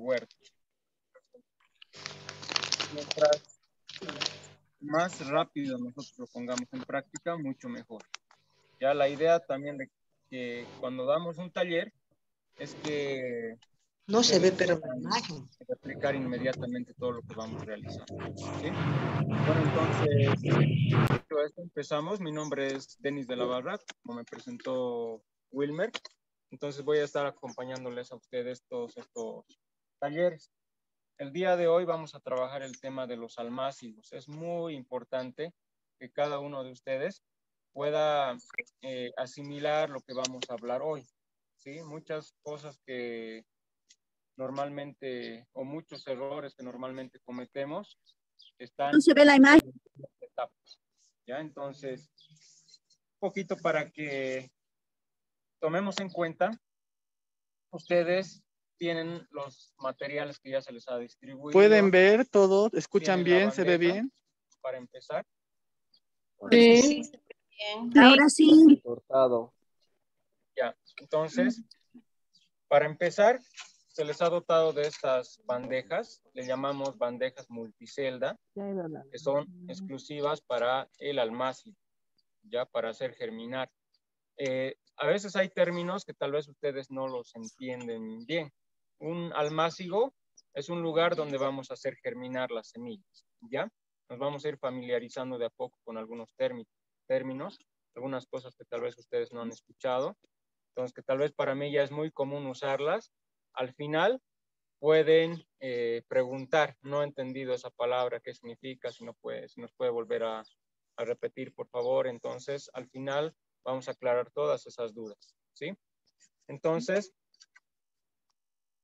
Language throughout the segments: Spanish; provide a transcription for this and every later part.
huertos. Mientras más rápido nosotros lo pongamos en práctica, mucho mejor. Ya la idea también de que cuando damos un taller es que no se ve, pero la imagen. Replicar inmediatamente todo lo que vamos realizando. ¿Sí? Bueno, entonces, dicho esto, empezamos. Mi nombre es Denis de la Barra, como me presentó Wilmer. Entonces voy a estar acompañándoles a ustedes todos estos talleres. El día de hoy vamos a trabajar el tema de los almácigos. Es muy importante que cada uno de ustedes pueda asimilar lo que vamos a hablar hoy. ¿Sí? Muchas cosas que normalmente, o muchos errores que normalmente cometemos, están... No se ve la imagen. Etapas, ¿ya? Entonces, un poquito para que tomemos en cuenta, ustedes tienen los materiales que ya se les ha distribuido. ¿Pueden ver todo? ¿Escuchan Tienen la bien? ¿Se ve bandeja, bien? para empezar. Sí. Ahora sí. Cortado. Ya, entonces, para empezar, se les ha dotado de estas bandejas, le llamamos bandejas multicelda, que son exclusivas para el almácigo, ya para hacer germinar. A veces hay términos que tal vez ustedes no los entienden bien. Un almácigo es un lugar donde vamos a hacer germinar las semillas, ¿ya? Nos vamos a ir familiarizando de a poco con algunos términos, algunas cosas que tal vez ustedes no han escuchado, entonces que tal vez para mí ya es muy común usarlas. Al final pueden preguntar, no he entendido esa palabra, qué significa, si nos puede volver a repetir, por favor. Entonces, al final vamos a aclarar todas esas dudas, ¿sí? Entonces,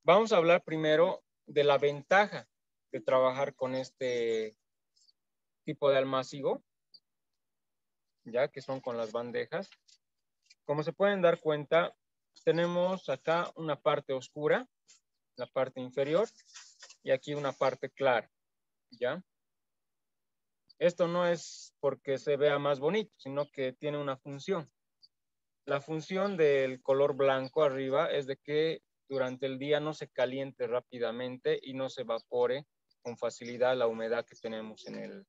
vamos a hablar primero de la ventaja de trabajar con este tipo de almácigo, ya que son con las bandejas. Como se pueden dar cuenta, tenemos acá una parte oscura, la parte inferior, y aquí una parte clara, ¿ya? Esto no es porque se vea más bonito, sino que tiene una función. La función del color blanco arriba es de que durante el día no se caliente rápidamente y no se evapore con facilidad la humedad que tenemos en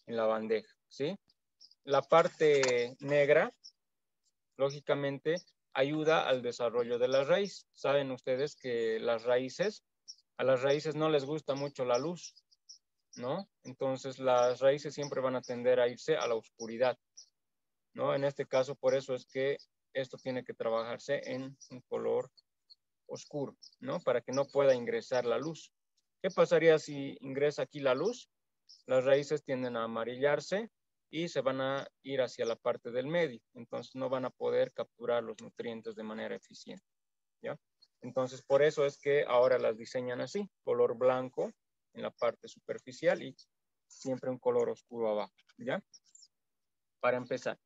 la bandeja, ¿sí? La parte negra, lógicamente, ayuda al desarrollo de las raíces. Saben ustedes que a las raíces no les gusta mucho la luz, ¿no? Entonces las raíces siempre van a tender a irse a la oscuridad, ¿no? En este caso, por eso es que esto tiene que trabajarse en un color oscuro, ¿no? Para que no pueda ingresar la luz. ¿Qué pasaría si ingresa aquí la luz? Las raíces tienden a amarillarse y se van a ir hacia la parte del medio. Entonces no van a poder capturar los nutrientes de manera eficiente, ¿ya? Entonces por eso es que ahora las diseñan así, color blanco en la parte superficial y siempre un color oscuro abajo, ¿ya? Para empezar.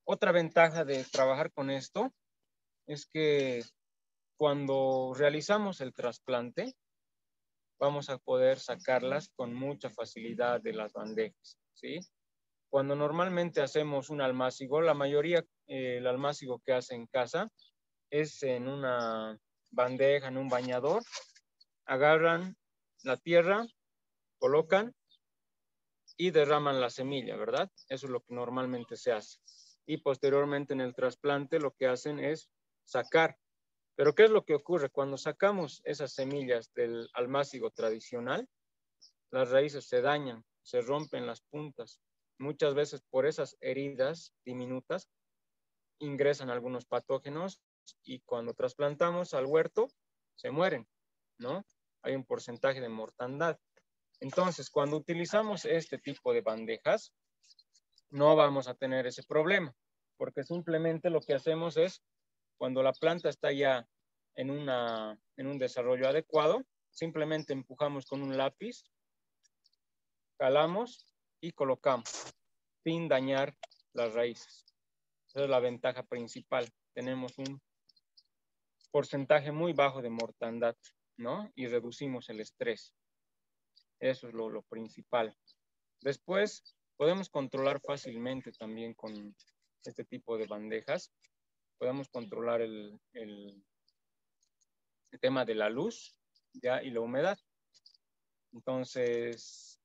Otra ventaja de trabajar con esto es que cuando realizamos el trasplante, vamos a poder sacarlas con mucha facilidad de las bandejas, ¿sí? Cuando normalmente hacemos un almácigo, la mayoría, el almácigo que hace en casa es en una bandeja, en un bañador, agarran la tierra, colocan y derraman la semilla, ¿verdad? Eso es lo que normalmente se hace. Y posteriormente en el trasplante lo que hacen es sacar. Pero ¿qué es lo que ocurre? Cuando sacamos esas semillas del almácigo tradicional, las raíces se dañan, se rompen las puntas. Muchas veces por esas heridas diminutas ingresan algunos patógenos y cuando trasplantamos al huerto se mueren, ¿no? Hay un porcentaje de mortandad. Entonces, cuando utilizamos este tipo de bandejas, no vamos a tener ese problema, porque simplemente lo que hacemos es, cuando la planta está ya en un desarrollo adecuado, simplemente empujamos con un lápiz, calamos y colocamos, sin dañar las raíces. Esa es la ventaja principal. Tenemos un porcentaje muy bajo de mortandad, ¿no? Y reducimos el estrés. Eso es lo principal. Después, podemos controlar fácilmente también con este tipo de bandejas. Podemos controlar el tema de la luz, ¿ya? Y la humedad. Entonces,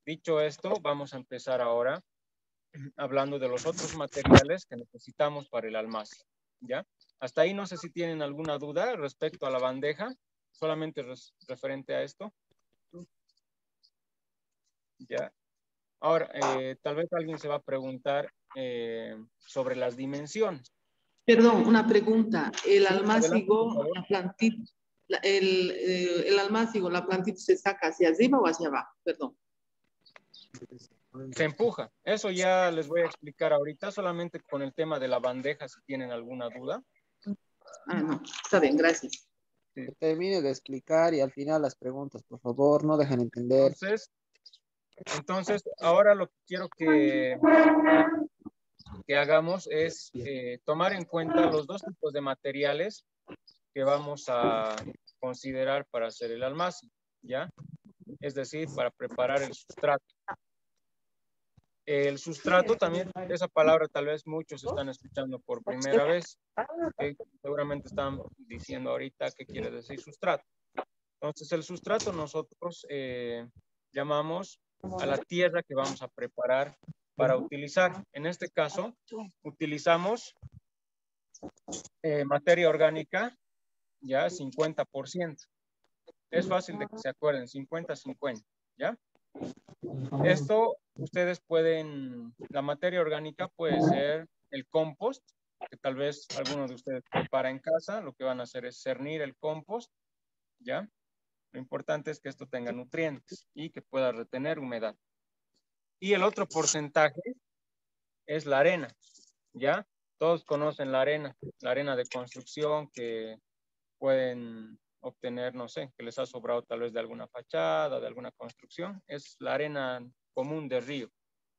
dicho esto, vamos a empezar ahora hablando de los otros materiales que necesitamos para el almacén, ¿ya? Hasta ahí no sé si tienen alguna duda respecto a la bandeja, solamente referente a esto. ¿Ya? Ahora, tal vez alguien se va a preguntar sobre las dimensiones. Perdón, una pregunta. El Sí, adelante, por almácigo, favor. la plantita, el almácigo, la plantita se saca hacia arriba o hacia abajo, perdón. Se empuja. Eso ya les voy a explicar ahorita, solamente con el tema de la bandeja, si tienen alguna duda. Ah, no, está bien, gracias. Sí. Termine de explicar y al final las preguntas, por favor, no dejen entender. Entonces, ahora lo que quiero que hagamos es tomar en cuenta los dos tipos de materiales que vamos a considerar para hacer el almacén, ¿ya? Es decir, para preparar el sustrato. El sustrato también, esa palabra tal vez muchos están escuchando por primera vez. Seguramente están diciendo ahorita qué quiere decir sustrato. Entonces, el sustrato nosotros llamamos a la tierra que vamos a preparar para utilizar. En este caso, utilizamos materia orgánica, ya 50%. Es fácil de que se acuerden, 50-50, ¿ya? Esto, ustedes pueden, la materia orgánica puede ser el compost, que tal vez algunos de ustedes prepara en casa. Lo que van a hacer es cernir el compost, ¿ya? Lo importante es que esto tenga nutrientes y que pueda retener humedad. Y el otro porcentaje es la arena, ¿ya? Todos conocen la arena de construcción que pueden obtener, no sé, que les ha sobrado tal vez de alguna fachada, de alguna construcción. Es la arena común de río,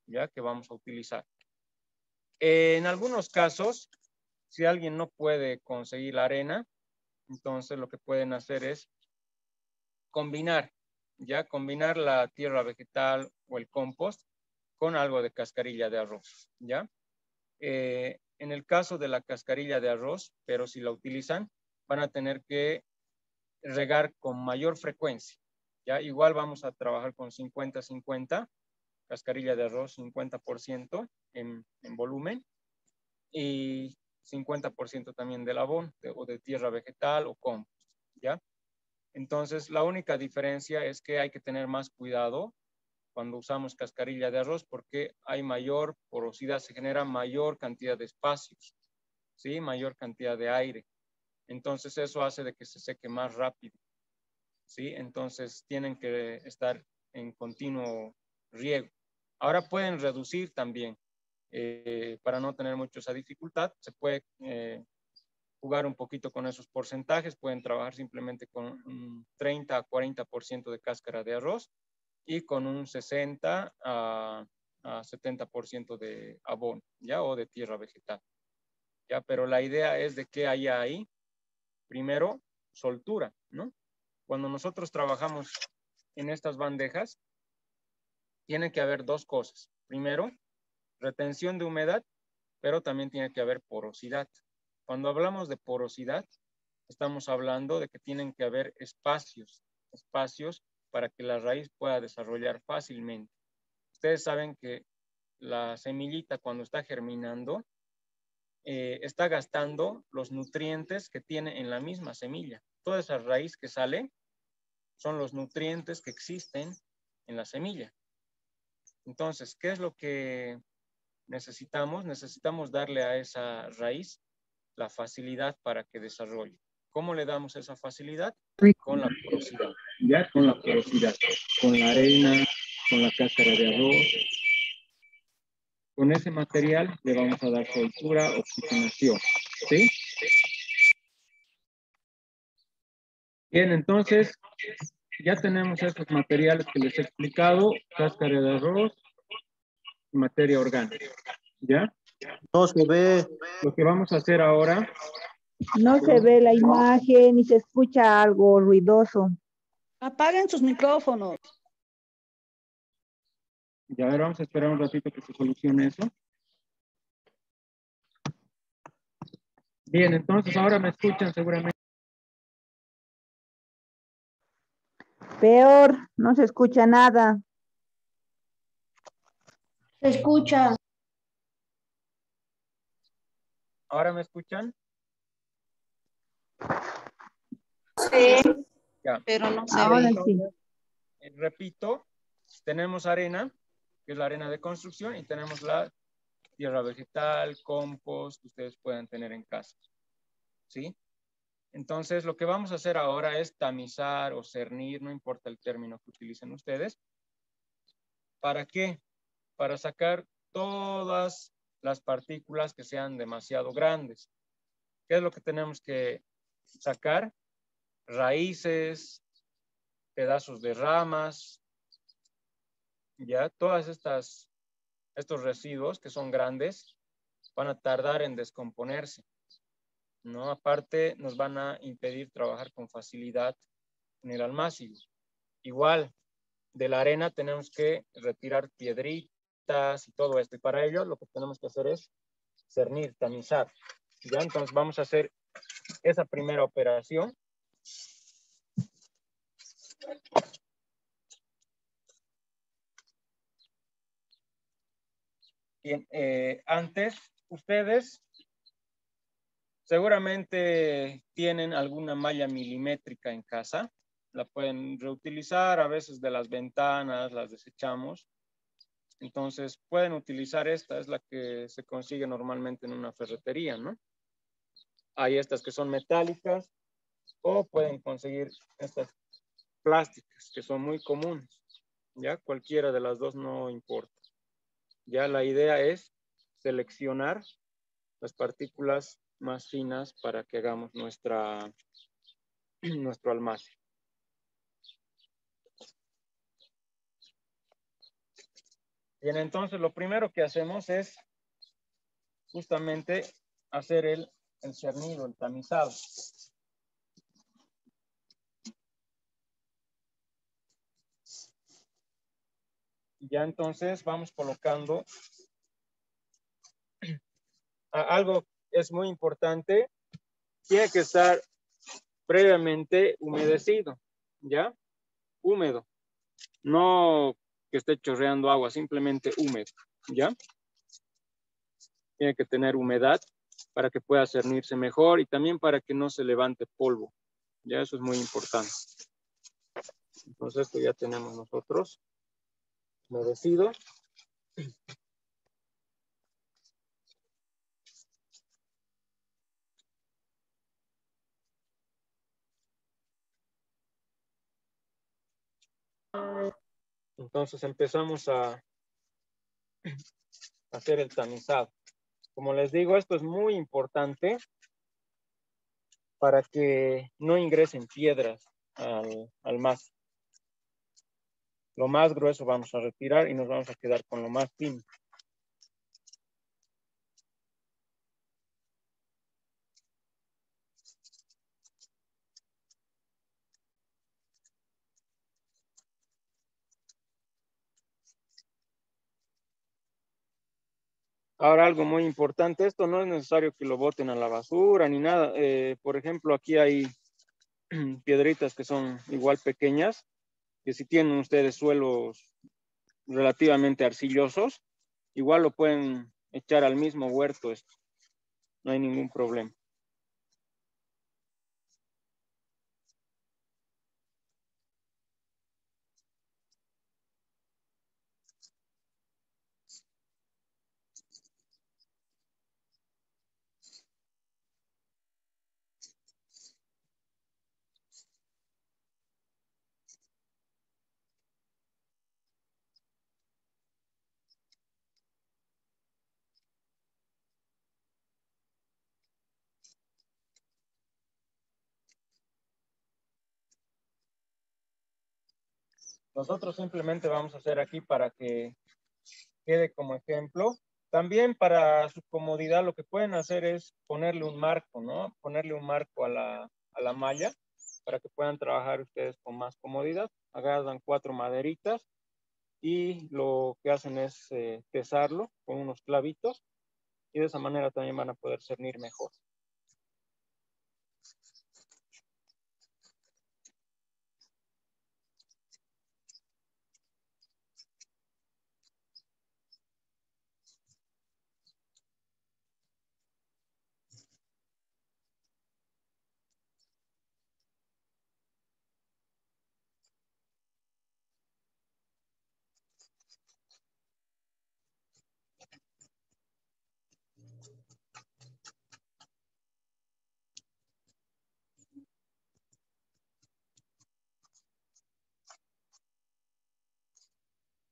¿ya? Que vamos a utilizar. En algunos casos, si alguien no puede conseguir la arena, entonces lo que pueden hacer es combinar, ¿ya? Combinar la tierra vegetal o el compost con algo de cascarilla de arroz, ¿ya? En el caso de la cascarilla de arroz, pero si la utilizan, van a tener que regar con mayor frecuencia, ¿ya? Igual vamos a trabajar con 50-50, cascarilla de arroz 50% en volumen y 50% también del abono o de tierra vegetal o compost, ¿ya? Entonces, la única diferencia es que hay que tener más cuidado cuando usamos cascarilla de arroz porque hay mayor porosidad, se genera mayor cantidad de espacios, ¿sí? Mayor cantidad de aire. Entonces, eso hace de que se seque más rápido, ¿sí? Entonces, tienen que estar en continuo riego. Ahora pueden reducir también, para no tener mucho esa dificultad, se puede jugar un poquito con esos porcentajes, pueden trabajar simplemente con un 30 a 40% de cáscara de arroz y con un 60 a 70% de abono, ¿ya? O de tierra vegetal, ¿ya? Pero la idea es de que haya ahí, primero, soltura, ¿no? Cuando nosotros trabajamos en estas bandejas, tiene que haber dos cosas. Primero, retención de humedad, pero también tiene que haber porosidad. Cuando hablamos de porosidad, estamos hablando de que tienen que haber espacios para que la raíz pueda desarrollar fácilmente. Ustedes saben que la semillita cuando está germinando, está gastando los nutrientes que tiene en la misma semilla. Toda esa raíz que sale son los nutrientes que existen en la semilla. Entonces, ¿qué es lo que necesitamos? Necesitamos darle a esa raíz la facilidad para que desarrolle. ¿Cómo le damos esa facilidad? Con la porosidad. Ya con la porosidad, con la arena, con la cáscara de arroz. Con ese material le vamos a dar soltura, oxigenación. ¿Sí? Bien, entonces ya tenemos estos materiales que les he explicado, cáscara de arroz, materia orgánica. ¿Ya? No se ve. Lo que vamos a hacer ahora... No se ve la imagen y se escucha algo ruidoso. Apaguen sus micrófonos. Ya, a ver, vamos a esperar un ratito que se solucione eso. Bien, entonces ahora me escuchan seguramente. Peor, no se escucha nada. Se escucha. ¿Ahora me escuchan? Sí, Ya. pero no se Ahora ve. sí. Repito, tenemos arena, que es la arena de construcción, y tenemos la tierra vegetal, compost, que ustedes pueden tener en casa. ¿Sí? Entonces, lo que vamos a hacer ahora es tamizar o cernir, no importa el término que utilicen ustedes. ¿Para qué? Para sacar todas las partículas que sean demasiado grandes. ¿Qué es lo que tenemos que sacar? Raíces, pedazos de ramas, ya todas estos residuos que son grandes van a tardar en descomponerse, ¿no? Aparte, nos van a impedir trabajar con facilidad en el almácigo. Igual, de la arena tenemos que retirar piedritas y todo esto. Y para ello, lo que tenemos que hacer es cernir, tamizar. ¿Ya? Entonces, vamos a hacer esa primera operación. Bien, antes, ustedes seguramente tienen alguna malla milimétrica en casa. La pueden reutilizar, a veces de las ventanas las desechamos. Entonces pueden utilizar esta, es la que se consigue normalmente en una ferretería, ¿no? Hay estas que son metálicas o pueden conseguir estas plásticas que son muy comunes. Ya cualquiera de las dos no importa. Ya la idea es seleccionar las partículas más finas para que hagamos nuestro almacén. Bien, entonces lo primero que hacemos es justamente hacer el cernido, el tamizado. Ya entonces vamos colocando algo es muy importante, tiene que estar previamente humedecido, ¿ya? Húmedo, no que esté chorreando agua, simplemente húmedo, ¿ya? Tiene que tener humedad para que pueda cernirse mejor y también para que no se levante polvo, ¿ya? Eso es muy importante. Entonces esto ya tenemos nosotros humedecido. Entonces empezamos a hacer el tamizado. Como les digo, esto es muy importante para que no ingresen piedras al mazo. Lo más grueso vamos a retirar y nos vamos a quedar con lo más fino. Ahora algo muy importante, esto no es necesario que lo boten a la basura ni nada. Por ejemplo, aquí hay piedritas que son igual pequeñas, que si tienen ustedes suelos relativamente arcillosos, igual lo pueden echar al mismo huerto esto. No hay ningún problema. Nosotros simplemente vamos a hacer aquí para que quede como ejemplo. También para su comodidad lo que pueden hacer es ponerle un marco, ¿no? Ponerle un marco a la malla para que puedan trabajar ustedes con más comodidad. Agarran 4 maderitas y lo que hacen es pesarlo con unos clavitos y de esa manera también van a poder cernir mejor.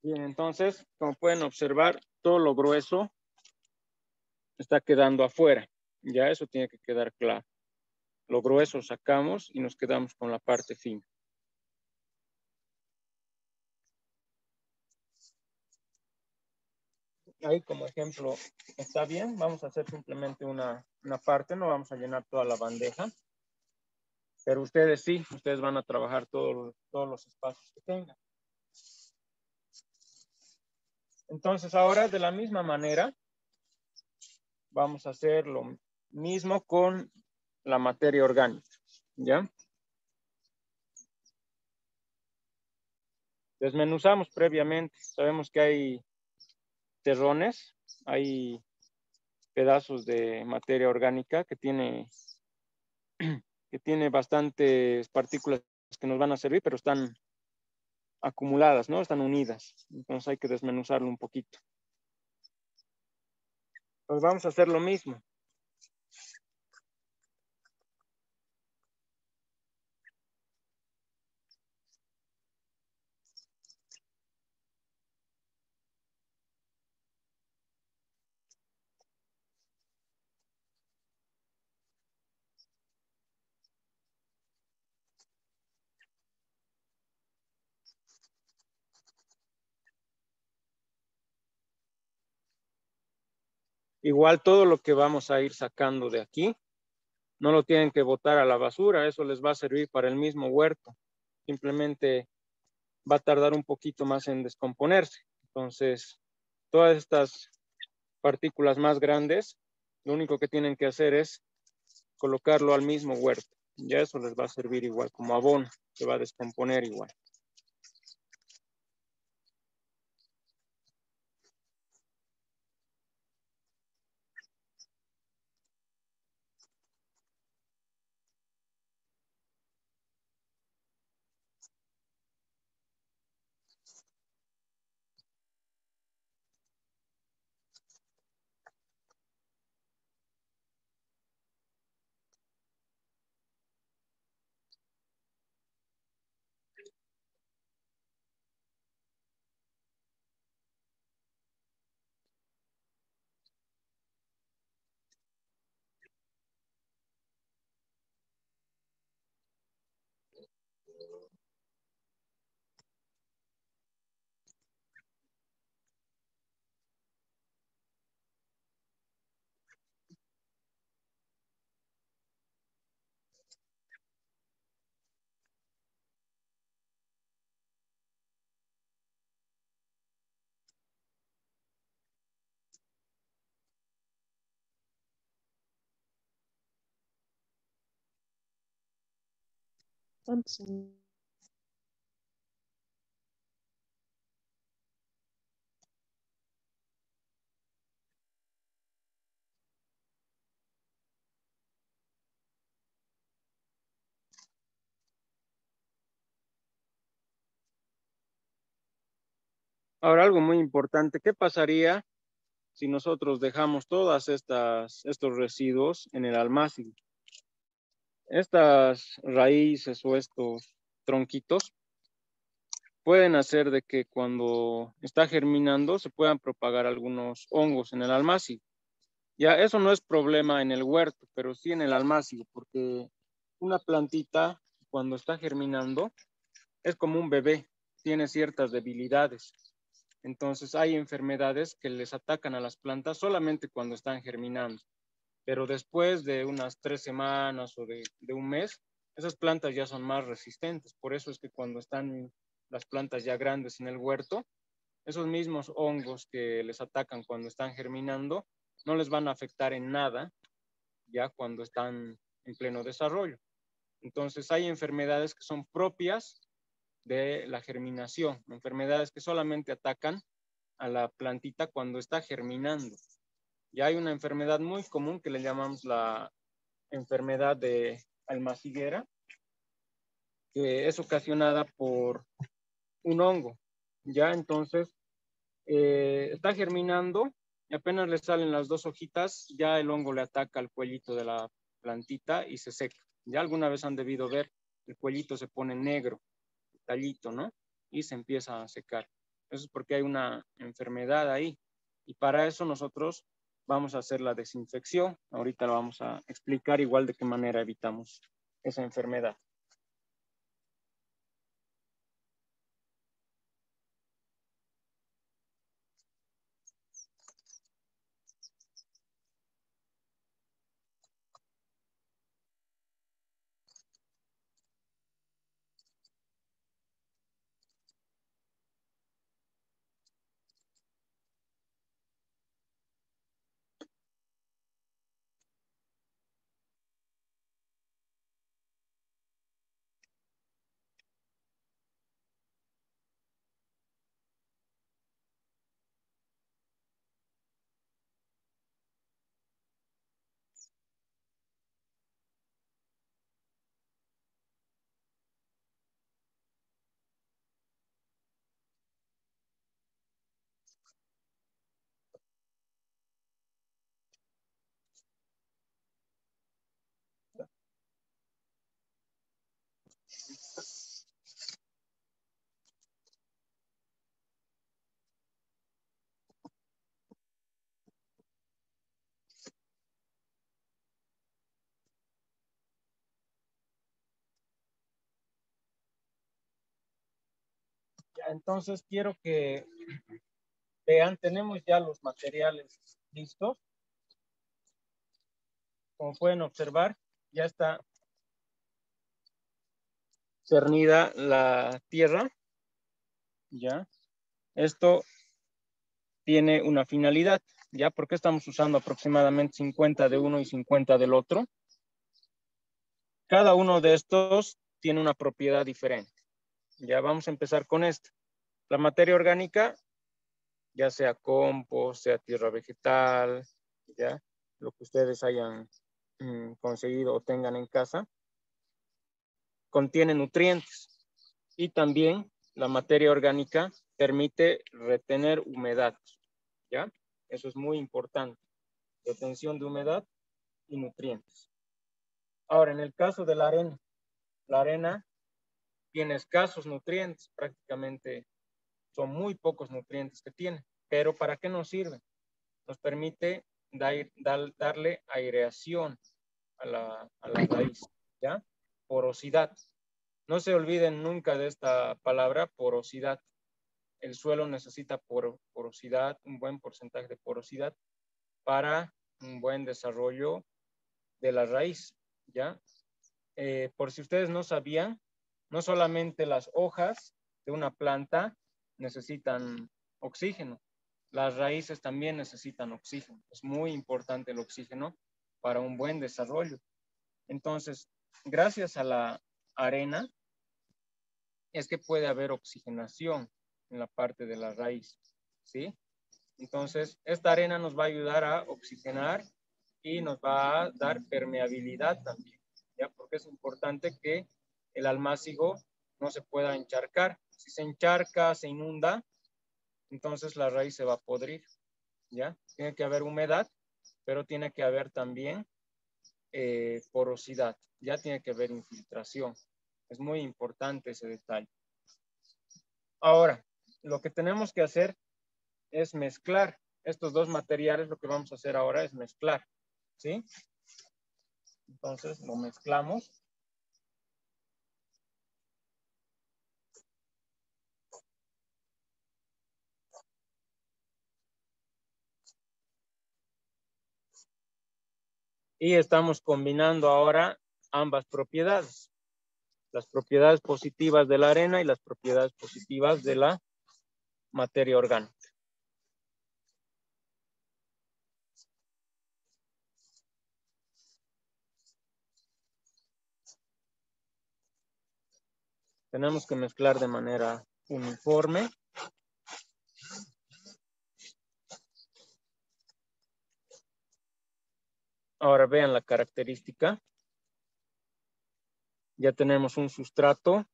Bien, entonces, como pueden observar, todo lo grueso está quedando afuera. Ya eso tiene que quedar claro. Lo grueso sacamos y nos quedamos con la parte fina. Ahí como ejemplo está bien. Vamos a hacer simplemente una parte. No vamos a llenar toda la bandeja. Pero ustedes sí. Ustedes van a trabajar todos los espacios que tengan. Entonces ahora de la misma manera vamos a hacer lo mismo con la materia orgánica. ¿Ya? Desmenuzamos previamente. Sabemos que hay terrones, hay pedazos de materia orgánica que tiene bastantes partículas que nos van a servir, pero están acumuladas, ¿no? Están unidas. Entonces hay que desmenuzarlo un poquito. Pues vamos a hacer lo mismo. Igual todo lo que vamos a ir sacando de aquí, no lo tienen que botar a la basura, eso les va a servir para el mismo huerto. Simplemente va a tardar un poquito más en descomponerse. Entonces, todas estas partículas más grandes, lo único que tienen que hacer es colocarlo al mismo huerto. Ya eso les va a servir igual como abono, se va a descomponer igual. Ahora algo muy importante, ¿qué pasaría si nosotros dejamos estos residuos en el almacén? Estas raíces o estos tronquitos pueden hacer de que cuando está germinando se puedan propagar algunos hongos en el almacén. Ya eso no es problema en el huerto, pero sí en el almacén, porque una plantita cuando está germinando es como un bebé, tiene ciertas debilidades. Entonces hay enfermedades que les atacan a las plantas solamente cuando están germinando. Pero después de unas 3 semanas o de un mes, esas plantas ya son más resistentes. Por eso es que cuando están las plantas ya grandes en el huerto, esos mismos hongos que les atacan cuando están germinando, no les van a afectar en nada ya cuando están en pleno desarrollo. Entonces hay enfermedades que son propias de la germinación, enfermedades que solamente atacan a la plantita cuando está germinando. Y hay una enfermedad muy común que le llamamos la enfermedad de almaciguera, que es ocasionada por un hongo. Ya entonces está germinando y apenas le salen las 2 hojitas, ya el hongo le ataca al cuellito de la plantita y se seca. Ya alguna vez han debido ver, el cuellito se pone negro, el tallito, ¿no? Y se empieza a secar. Eso es porque hay una enfermedad ahí. Y para eso nosotros vamos a hacer la desinfección. Ahorita lo vamos a explicar igual de qué manera evitamos esa enfermedad. Ya, entonces quiero que vean, tenemos ya los materiales listos. Como pueden observar, ya está cernida la tierra. Ya. Esto tiene una finalidad. ¿Ya? ¿Por qué estamos usando aproximadamente 50 de uno y 50 del otro? Cada uno de estos tiene una propiedad diferente. Ya vamos a empezar con esto. La materia orgánica, ya sea compost, sea tierra vegetal, ya, lo que ustedes hayan conseguido o tengan en casa, contiene nutrientes. Y también la materia orgánica permite retener humedad. ¿Ya? Eso es muy importante. Retención de humedad y nutrientes. Ahora, en el caso de la arena tiene escasos nutrientes, prácticamente son muy pocos nutrientes que tiene. Pero ¿para qué nos sirve? Nos permite darle aireación a la raíz, ¿ya? Porosidad. No se olviden nunca de esta palabra, porosidad. El suelo necesita porosidad, un buen porcentaje de porosidad para un buen desarrollo de la raíz, ¿ya? Por si ustedes no sabían, no solamente las hojas de una planta necesitan oxígeno, las raíces también necesitan oxígeno. Es muy importante el oxígeno para un buen desarrollo. Entonces, gracias a la arena, es que puede haber oxigenación en la parte de la raíz, ¿sí? Entonces, esta arena nos va a ayudar a oxigenar y nos va a dar permeabilidad también, ¿ya? Porque es importante que el almácigo no se pueda encharcar. Si se encharca, se inunda, entonces la raíz se va a podrir, ¿ya? Tiene que haber humedad, pero tiene que haber también porosidad, ya tiene que haber infiltración. Es muy importante ese detalle. Ahora, lo que tenemos que hacer es mezclar estos dos materiales. Lo que vamos a hacer ahora es mezclar, ¿sí? Entonces lo mezclamos. Y estamos combinando ahora ambas propiedades. Las propiedades positivas de la arena y las propiedades positivas de la materia orgánica. Tenemos que mezclar de manera uniforme. Ahora vean la característica. Ya tenemos un sustrato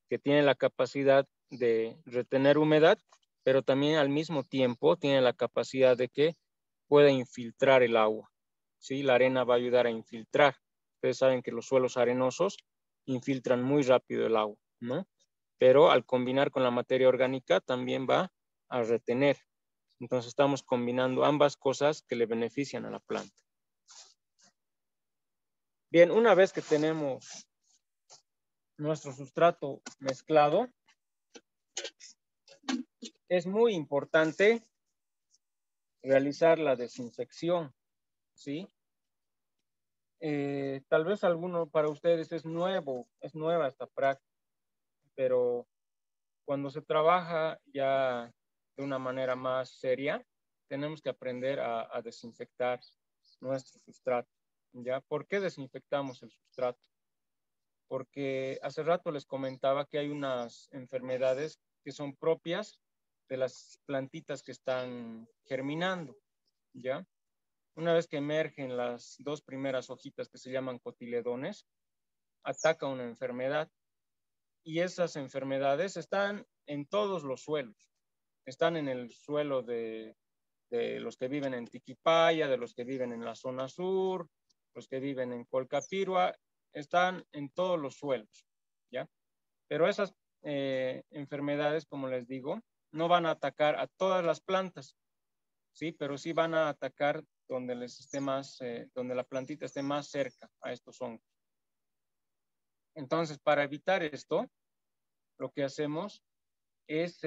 que tiene la capacidad de retener humedad, pero también al mismo tiempo tiene la capacidad de que pueda infiltrar el agua. ¿Sí? La arena va a ayudar a infiltrar. Ustedes saben que los suelos arenosos infiltran muy rápido el agua, ¿no? pero al combinar con la materia orgánica también va a retener. Entonces estamos combinando ambas cosas que le benefician a la planta. Bien, una vez que tenemos nuestro sustrato mezclado, es muy importante realizar la desinfección, ¿sí? Tal vez alguno para ustedes es nueva esta práctica, pero cuando se trabaja ya de una manera más seria, tenemos que aprender a desinfectar nuestro sustrato, ¿ya? ¿Por qué desinfectamos el sustrato? Porque hace rato les comentaba que hay unas enfermedades que son propias de las plantitas que están germinando, ¿ya? Una vez que emergen las dos primeras hojitas que se llaman cotiledones, ataca una enfermedad y esas enfermedades están en todos los suelos. Están en el suelo de los que viven en Tiquipaya, de los que viven en la zona sur, los que viven en Colcapirua, están en todos los suelos, ¿ya? Pero esas enfermedades, como les digo, no van a atacar a todas las plantas, ¿sí? Pero sí van a atacar donde les esté más, donde la plantita esté más cerca a estos hongos. Entonces, para evitar esto, lo que hacemos es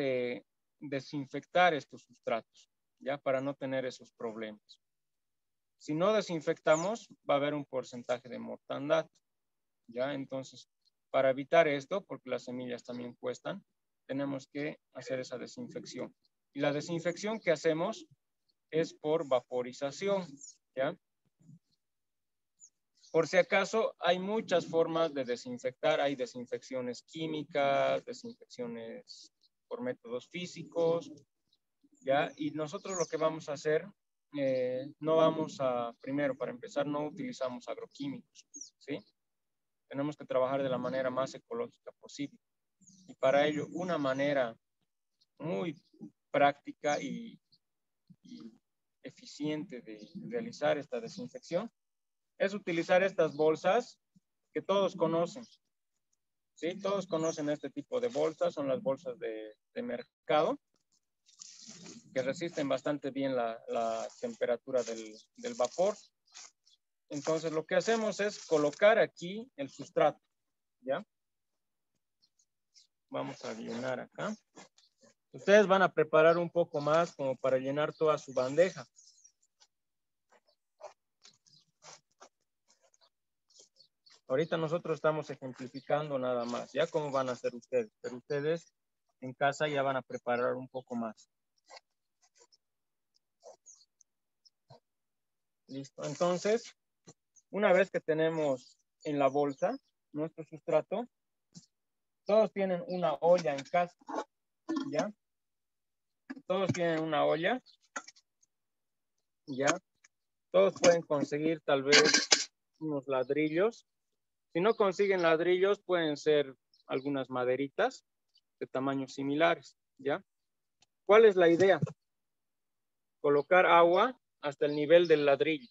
desinfectar estos sustratos, ¿ya? Para no tener esos problemas. Si no desinfectamos, va a haber un porcentaje de mortandad, ¿ya? Entonces, para evitar esto, porque las semillas también cuestan, tenemos que hacer esa desinfección. Y la desinfección que hacemos es por vaporización, ¿ya? Por si acaso, hay muchas formas de desinfectar. Hay desinfecciones químicas, desinfecciones por métodos físicos, ¿ya? Y nosotros lo que vamos a hacer, no vamos a, primero, para empezar, no utilizamos agroquímicos, ¿sí? Tenemos que trabajar de la manera más ecológica posible. Y para ello, una manera muy práctica y eficiente de realizar esta desinfección es utilizar estas bolsas que todos conocen, ¿sí? Todos conocen este tipo de bolsas, son las bolsas de mercado, que resisten bastante bien la temperatura del vapor. Entonces, lo que hacemos es colocar aquí el sustrato, ¿ya? Vamos a llenar acá. Ustedes van a preparar un poco más como para llenar toda su bandeja. Ahorita nosotros estamos ejemplificando nada más, ya cómo van a hacer ustedes, pero ustedes en casa ya van a preparar un poco más. Listo, entonces, una vez que tenemos en la bolsa nuestro sustrato, todos tienen una olla en casa, ¿ya? Todos tienen una olla, ¿ya? Todos pueden conseguir tal vez unos ladrillos. Si no consiguen ladrillos, pueden ser algunas maderitas de tamaños similares, ¿ya? ¿Cuál es la idea? Colocar agua hasta el nivel del ladrillo,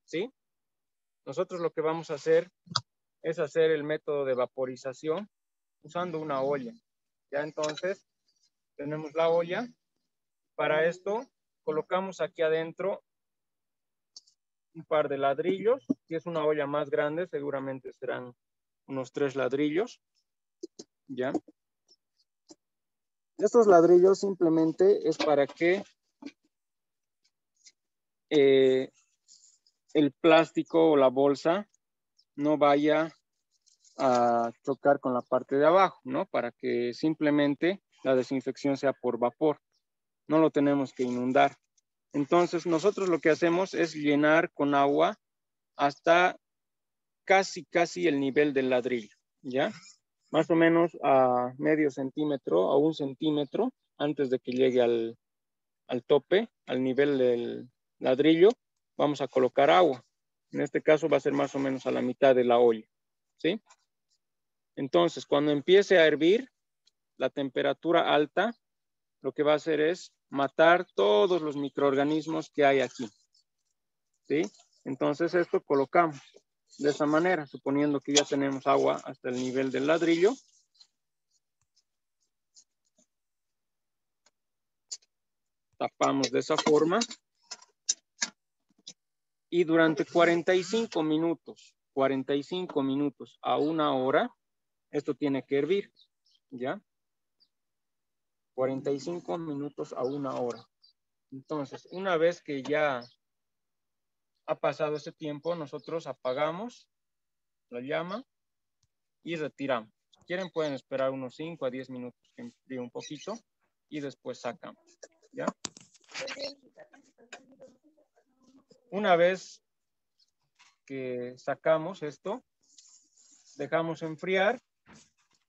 ¿sí? Nosotros lo que vamos a hacer es hacer el método de vaporización usando una olla, ¿ya? Entonces, tenemos la olla. Para esto, colocamos aquí adentro un par de ladrillos. Si es una olla más grande, seguramente serán unos 3 ladrillos, ¿ya? Estos ladrillos simplemente es para que el plástico o la bolsa no vaya a chocar con la parte de abajo, ¿no? Para que simplemente la desinfección sea por vapor. No lo tenemos que inundar. Entonces, nosotros lo que hacemos es llenar con agua hasta casi el nivel del ladrillo, ¿ya? Más o menos a medio centímetro, a 1 centímetro, antes de que llegue al tope, al nivel del ladrillo, vamos a colocar agua. En este caso va a ser más o menos a la mitad de la olla, ¿sí? Entonces, cuando empiece a hervir, la temperatura alta, lo que va a hacer es matar todos los microorganismos que hay aquí, ¿sí? Entonces, esto colocamos de esa manera, suponiendo que ya tenemos agua hasta el nivel del ladrillo. Tapamos de esa forma. Y durante 45 minutos a 1 hora, esto tiene que hervir, ¿ya? 45 minutos a 1 hora. Entonces, una vez que ya ha pasado ese tiempo, nosotros apagamos la llama y retiramos. Si quieren, pueden esperar unos 5 a 10 minutos que enfríe un poquito y después sacamos, ¿ya? Una vez que sacamos esto, dejamos enfriar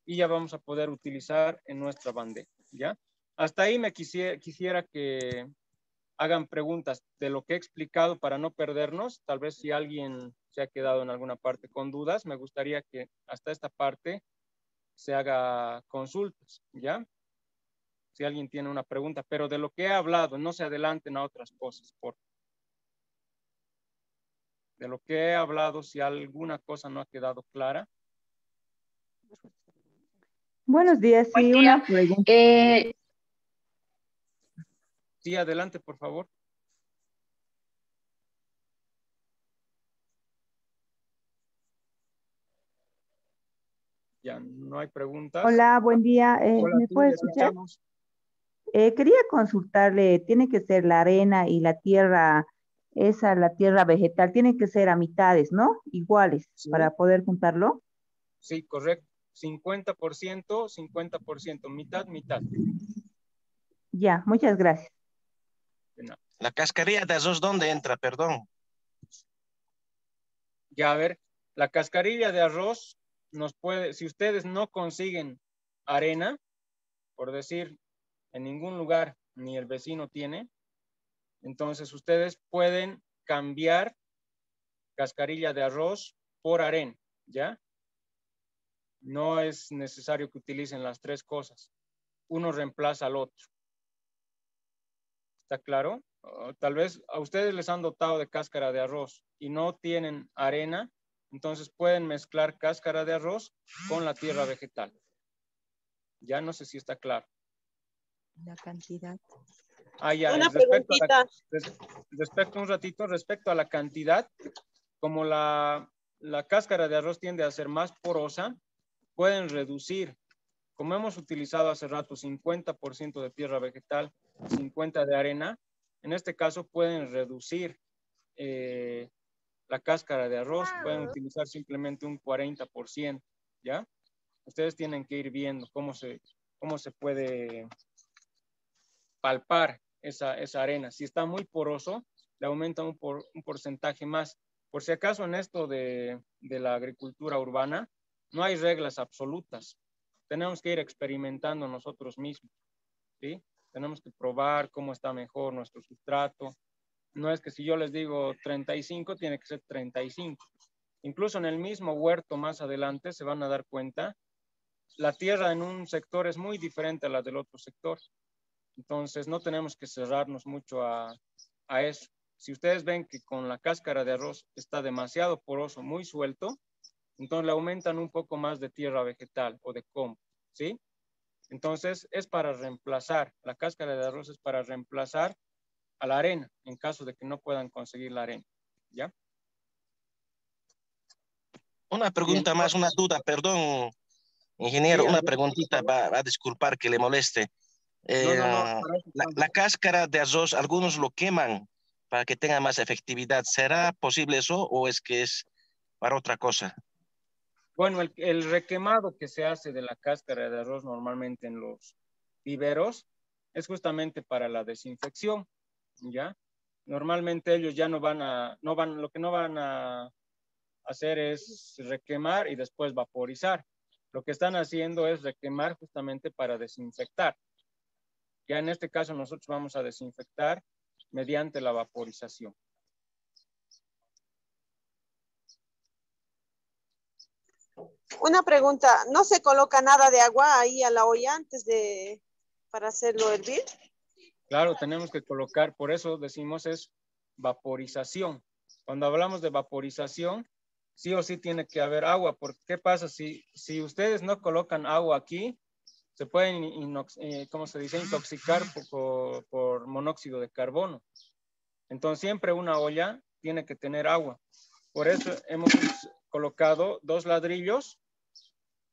y ya vamos a poder utilizar en nuestra bandeja, ¿ya? Hasta ahí quisiera que hagan preguntas de lo que he explicado para no perdernos. Tal vez si alguien se ha quedado en alguna parte con dudas, me gustaría que hasta esta parte se haga consultas, ¿ya? Si alguien tiene una pregunta, pero de lo que he hablado, no se adelanten a otras cosas, por favor. De lo que he hablado, si alguna cosa no ha quedado clara. Buenos días, sí, una pregunta. Sí, adelante, por favor. Ya no hay preguntas. Hola, buen día. Hola, ¿Me sí, puede le escuchar? escuchamos. Quería consultarle, tiene que ser la arena y la tierra, la tierra vegetal, tiene que ser a mitades, ¿no? Iguales, Sí. para poder juntarlo. Sí, correcto. 50%, 50%, mitad, mitad. Ya, muchas gracias. De nada. La cascarilla de arroz, ¿dónde entra? Perdón. Ya, a ver, la cascarilla de arroz nos puede, si ustedes no consiguen arena, por decir, en ningún lugar ni el vecino tiene, entonces ustedes pueden cambiar cascarilla de arroz por arena, ¿ya? No es necesario que utilicen las tres cosas. Uno reemplaza al otro. ¿Está claro? Tal vez a ustedes les han dotado de cáscara de arroz y no tienen arena, entonces pueden mezclar cáscara de arroz con la tierra vegetal. Ya no sé si está claro. La cantidad. Ya, Una respecto a la cantidad, como la cáscara de arroz tiende a ser más porosa, pueden reducir, como hemos utilizado hace rato, 50% de tierra vegetal, 50% de arena. En este caso pueden reducir la cáscara de arroz, pueden utilizar simplemente un 40%, ¿ya? Ustedes tienen que ir viendo cómo se puede palpar esa arena. Si está muy poroso, le aumenta un porcentaje más. Por si acaso en esto de la agricultura urbana, no hay reglas absolutas. Tenemos que ir experimentando nosotros mismos, ¿sí? Tenemos que probar cómo está mejor nuestro sustrato. No es que si yo les digo 35, tiene que ser 35. Incluso en el mismo huerto más adelante se van a dar cuenta, la tierra en un sector es muy diferente a la del otro sector. Entonces no tenemos que cerrarnos mucho a eso. Si ustedes ven que con la cáscara de arroz está demasiado poroso, muy suelto, entonces le aumentan un poco más de tierra vegetal o de compost, ¿sí? Entonces es para reemplazar, la cáscara de arroz es para reemplazar a la arena en caso de que no puedan conseguir la arena, ¿ya? Una pregunta Bien. más, una duda, perdón, ingeniero, Sí, una adelante, preguntita, va a disculpar que le moleste. No, para eso estamos. La cáscara de arroz, algunos lo queman para que tenga más efectividad. ¿Será posible eso o es que es para otra cosa? Bueno, el requemado que se hace de la cáscara de arroz normalmente en los viveros es justamente para la desinfección, ¿ya? Normalmente ellos ya lo que no van a hacer es requemar y después vaporizar. Lo que están haciendo es requemar justamente para desinfectar. Ya en este caso nosotros vamos a desinfectar mediante la vaporización. Una pregunta, ¿no se coloca nada de agua ahí a la olla para hacerlo hervir? Claro, tenemos que colocar, por eso decimos es vaporización. Cuando hablamos de vaporización, sí o sí tiene que haber agua, porque ¿qué pasa si ustedes no colocan agua aquí? se pueden, ¿cómo se dice? Intoxicar por monóxido de carbono. Entonces siempre una olla tiene que tener agua. Por eso hemos colocado 2 ladrillos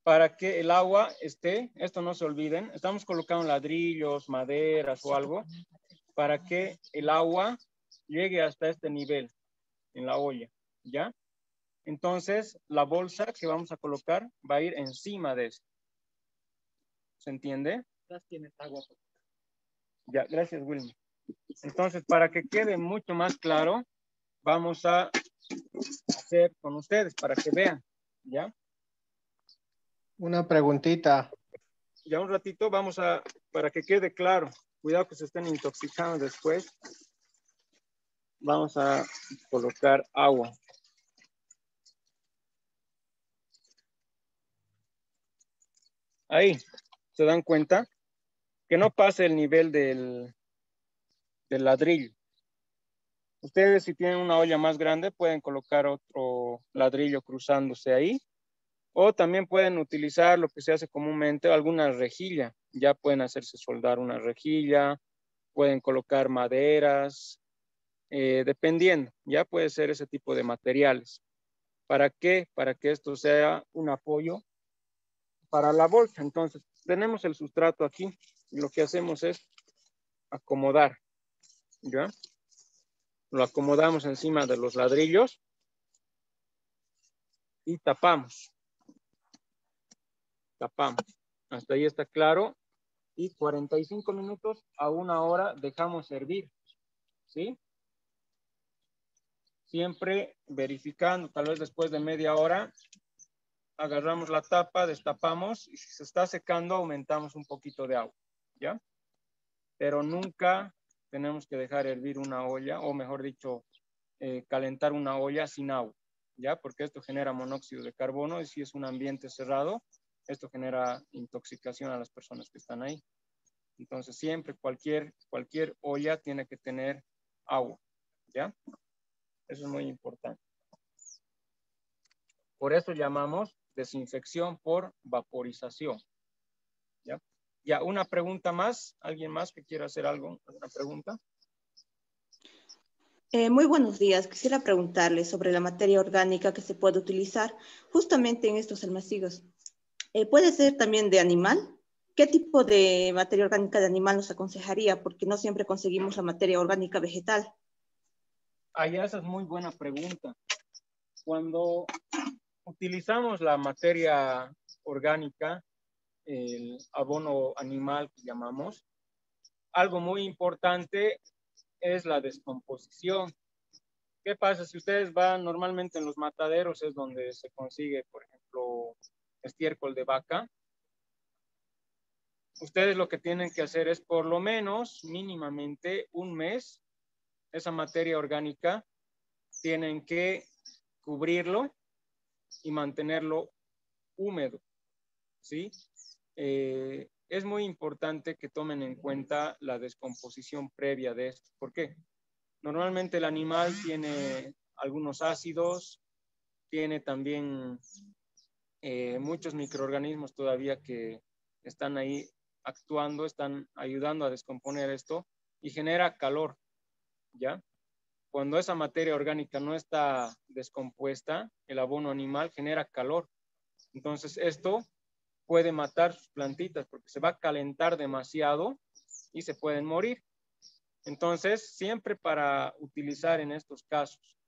para que el agua esté, esto no se olviden, estamos colocando ladrillos, maderas o algo, para que el agua llegue hasta este nivel en la olla, ¿ya? Entonces, la bolsa que vamos a colocar va a ir encima de esto. ¿Se entiende? Tienes agua. Ya, gracias, Wilmer. Entonces, para que quede mucho más claro, vamos a hacer con ustedes para que vean, ¿ya? Una preguntita. Ya un ratito vamos a, para que quede claro, cuidado que se estén intoxicando después. Vamos a colocar agua. Ahí, ¿se dan cuenta? Que no pase el nivel del ladrillo. Ustedes si tienen una olla más grande pueden colocar otro ladrillo cruzándose ahí. O también pueden utilizar lo que se hace comúnmente, alguna rejilla. Ya pueden hacerse soldar una rejilla, pueden colocar maderas, dependiendo. Ya puede ser ese tipo de materiales. ¿Para qué? Para que esto sea un apoyo para la bolsa. Entonces, tenemos el sustrato aquí y lo que hacemos es acomodar. ¿Ya? Lo acomodamos encima de los ladrillos y tapamos. Tapamos. Hasta ahí está claro. Y 45 minutos a 1 hora dejamos hervir. ¿Sí? Siempre verificando, tal vez después de media hora, agarramos la tapa, destapamos y si se está secando aumentamos un poquito de agua. ¿Ya? Pero nunca tenemos que dejar hervir una olla, o mejor dicho, calentar una olla sin agua. ¿Ya? Porque esto genera monóxido de carbono y si es un ambiente cerrado, esto genera intoxicación a las personas que están ahí. Entonces siempre cualquier olla tiene que tener agua, ¿ya? Eso es muy importante. Por eso llamamos desinfección por vaporización, ¿ya? Ya, una pregunta más. ¿Alguien más que quiera hacer algo? ¿Alguna pregunta? Muy buenos días. Quisiera preguntarle sobre la materia orgánica que se puede utilizar justamente en estos almacigos. ¿Puede ser también de animal? ¿Qué tipo de materia orgánica de animal nos aconsejaría? Porque no siempre conseguimos la materia orgánica vegetal. Esa es muy buena pregunta. Cuando utilizamos la materia orgánica, el abono animal que llamamos, algo muy importante es la descomposición. ¿Qué pasa? Si ustedes van normalmente en los mataderos es donde se consigue, por ejemplo, estiércol de vaca. Ustedes lo que tienen que hacer es por lo menos, mínimamente, 1 mes, esa materia orgánica, tienen que cubrirlo y mantenerlo húmedo, ¿sí? Es muy importante que tomen en cuenta la descomposición previa de esto. ¿Por qué? Normalmente el animal tiene algunos ácidos, tiene también muchos microorganismos todavía que están ahí actuando, están ayudando a descomponer esto y genera calor, ¿ya? Cuando esa materia orgánica no está descompuesta, el abono animal genera calor. Entonces esto puede matar sus plantitas porque se va a calentar demasiado y se pueden morir. Entonces, siempre para utilizar en estos casos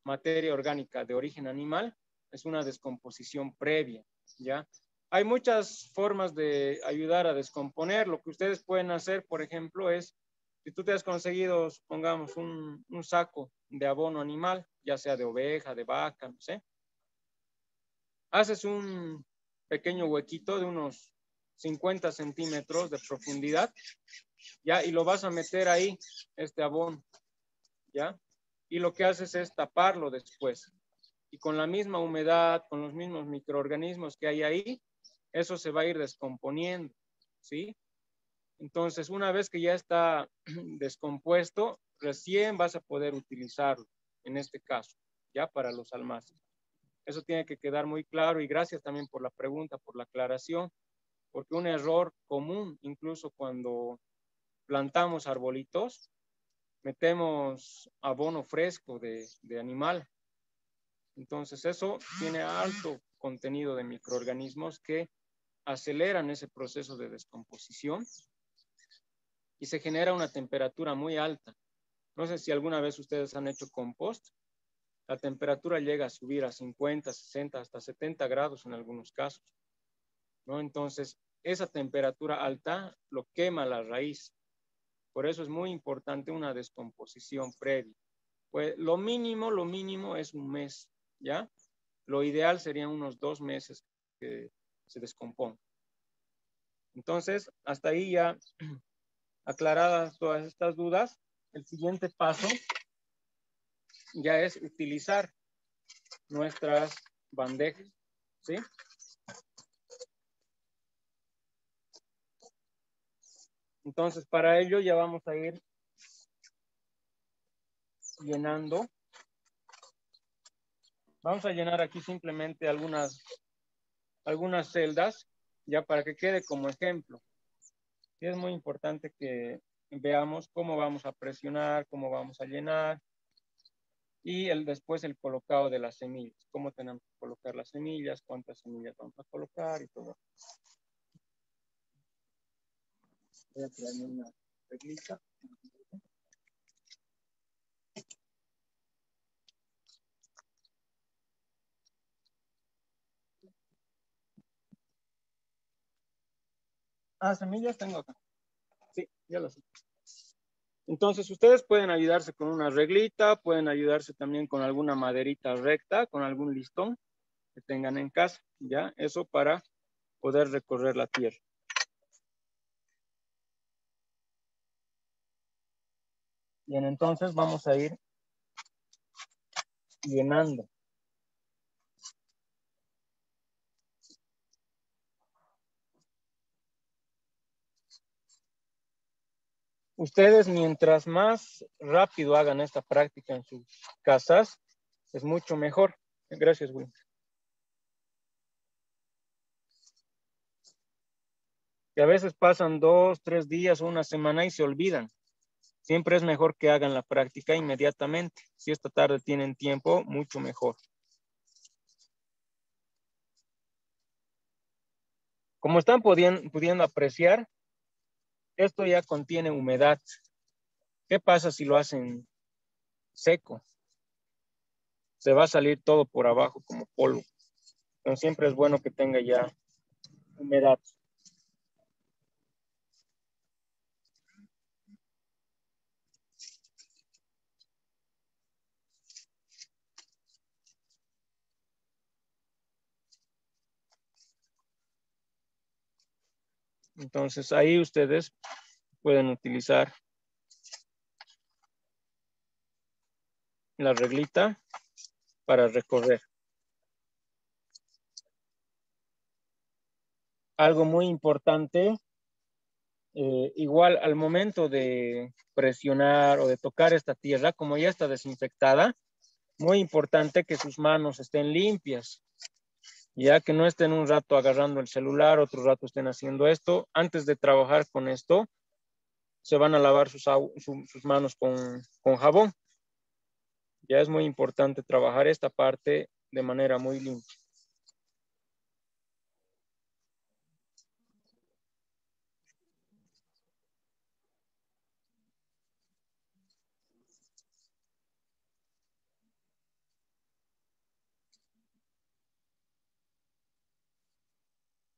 materia orgánica de origen animal, es una descomposición previa, ¿ya? Hay muchas formas de ayudar a descomponer. Lo que ustedes pueden hacer, por ejemplo, es, si tú te has conseguido, supongamos, un saco de abono animal, ya sea de oveja, de vaca, no sé, haces un pequeño huequito de unos 50 centímetros de profundidad, ¿ya? Y lo vas a meter ahí, este abono, ¿ya? Y lo que haces es taparlo después. Y con la misma humedad, con los mismos microorganismos que hay ahí, eso se va a ir descomponiendo, ¿sí? Entonces, una vez que ya está descompuesto, recién vas a poder utilizarlo, en este caso, ya para los almacenes. Eso tiene que quedar muy claro y gracias también por la pregunta, por la aclaración, porque un error común, incluso cuando plantamos arbolitos, metemos abono fresco de animal. Entonces eso tiene alto contenido de microorganismos que aceleran ese proceso de descomposición y se genera una temperatura muy alta. No sé si alguna vez ustedes han hecho compost. La temperatura llega a subir a 50, 60, hasta 70 grados en algunos casos, ¿no? Entonces, esa temperatura alta lo quema la raíz. Por eso es muy importante una descomposición previa. Pues lo mínimo es un mes, ¿ya? Lo ideal serían unos 2 meses que se descomponga. Entonces, hasta ahí ya aclaradas todas estas dudas, el siguiente paso ya es utilizar nuestras bandejas, ¿sí? Entonces, para ello ya vamos a ir llenando. Vamos a llenar aquí simplemente algunas celdas, ya para que quede como ejemplo. Y es muy importante que veamos cómo vamos a presionar, cómo vamos a llenar, y después el colocado de las semillas, cómo tenemos que colocar las semillas, cuántas semillas vamos a colocar y todo. Voy a crearme una reglita. Semillas tengo acá. Sí, ya lo sé. Entonces, ustedes pueden ayudarse con una reglita, pueden ayudarse también con alguna maderita recta, con algún listón que tengan en casa, ¿ya? Eso para poder recorrer la tierra. Bien, entonces vamos a ir llenando. Ustedes, mientras más rápido hagan esta práctica en sus casas, es mucho mejor. Gracias, Will. Que a veces pasan 2, 3 días o una semana y se olvidan. Siempre es mejor que hagan la práctica inmediatamente. Si esta tarde tienen tiempo, mucho mejor. Como están pudiendo apreciar, esto ya contiene humedad. ¿Qué pasa si lo hacen seco? Se va a salir todo por abajo como polvo. Entonces siempre es bueno que tenga ya humedad. Entonces ahí ustedes pueden utilizar la reglita para recorrer. Algo muy importante, igual al momento de presionar o de tocar esta tierra, como ya está desinfectada, muy importante que sus manos estén limpias, ya que no estén un rato agarrando el celular, otro rato estén haciendo esto. Antes de trabajar con esto, se van a lavar sus manos con jabón. Ya es muy importante trabajar esta parte de manera muy limpia.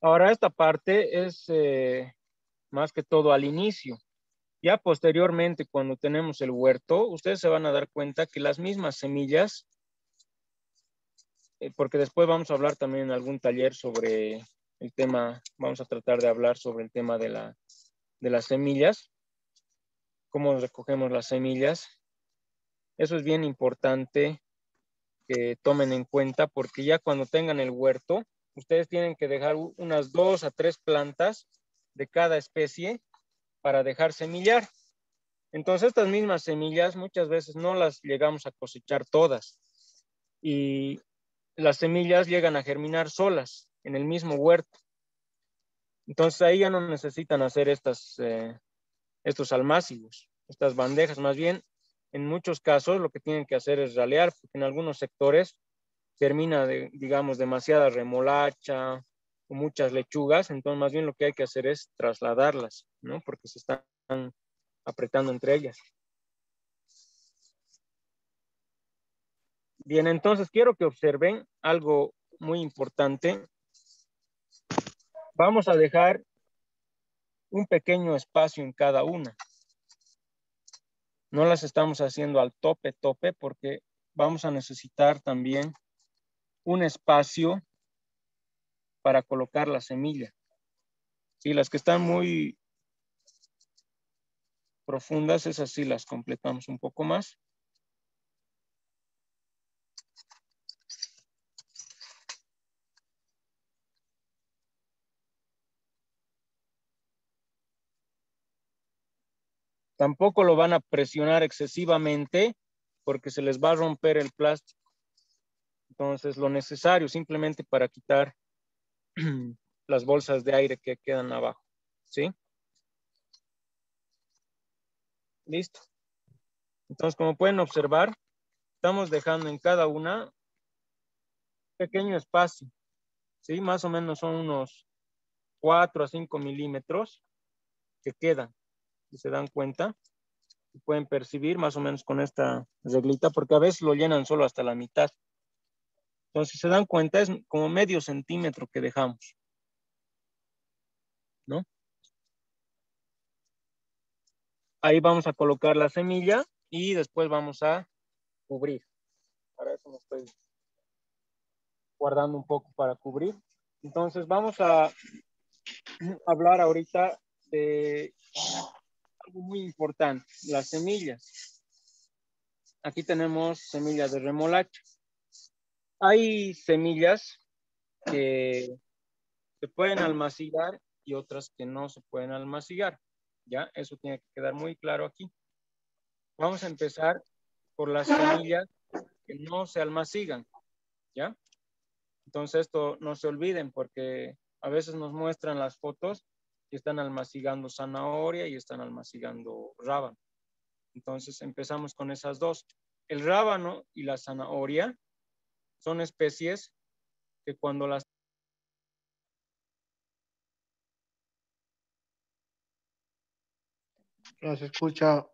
Ahora esta parte es más que todo al inicio. Ya posteriormente, cuando tenemos el huerto, ustedes se van a dar cuenta que las mismas semillas, porque después vamos a hablar también en algún taller sobre el tema, vamos a tratar de hablar sobre el tema de las semillas, cómo recogemos las semillas. Eso es bien importante que tomen en cuenta, porque ya cuando tengan el huerto, ustedes tienen que dejar unas 2 a 3 plantas de cada especie para dejar semillar. Entonces estas mismas semillas muchas veces no las llegamos a cosechar todas y las semillas llegan a germinar solas en el mismo huerto. Entonces ahí ya no necesitan hacer estos almácigos, estas bandejas. Más bien, en muchos casos lo que tienen que hacer es ralear, porque en algunos sectores termina digamos, demasiada remolacha o muchas lechugas. Entonces más bien lo que hay que hacer es trasladarlas, ¿no? Porque se están apretando entre ellas. Bien, entonces quiero que observen algo muy importante. Vamos a dejar un pequeño espacio en cada una. No las estamos haciendo al tope porque vamos a necesitar también un espacio para colocar la semilla. Sí, las que están muy profundas, esas sí las completamos un poco más. Tampoco lo van a presionar excesivamente porque se les va a romper el plástico. Entonces, lo necesario simplemente para quitar las bolsas de aire que quedan abajo. ¿Sí? Listo. Entonces, como pueden observar, estamos dejando en cada una un pequeño espacio. ¿Sí? Más o menos son unos 4 a 5 milímetros que quedan. Si se dan cuenta, pueden percibir más o menos con esta reglita, porque a veces lo llenan solo hasta la mitad. Entonces, si se dan cuenta, es como medio centímetro que dejamos, ¿no? Ahí vamos a colocar la semilla y después vamos a cubrir. Para eso me estoy guardando un poco para cubrir. Entonces, vamos a hablar ahorita de algo muy importante, las semillas. Aquí tenemos semillas de remolacha. Hay semillas que se pueden almacigar y otras que no se pueden almacigar. ¿Ya? Eso tiene que quedar muy claro aquí. Vamos a empezar por las semillas que no se almacigan. ¿Ya? Entonces esto no se olviden porque a veces nos muestran las fotos y están almacigando zanahoria y están almacigando rábano. Entonces empezamos con esas dos. El rábano y la zanahoria son especies que cuando las No se escucha.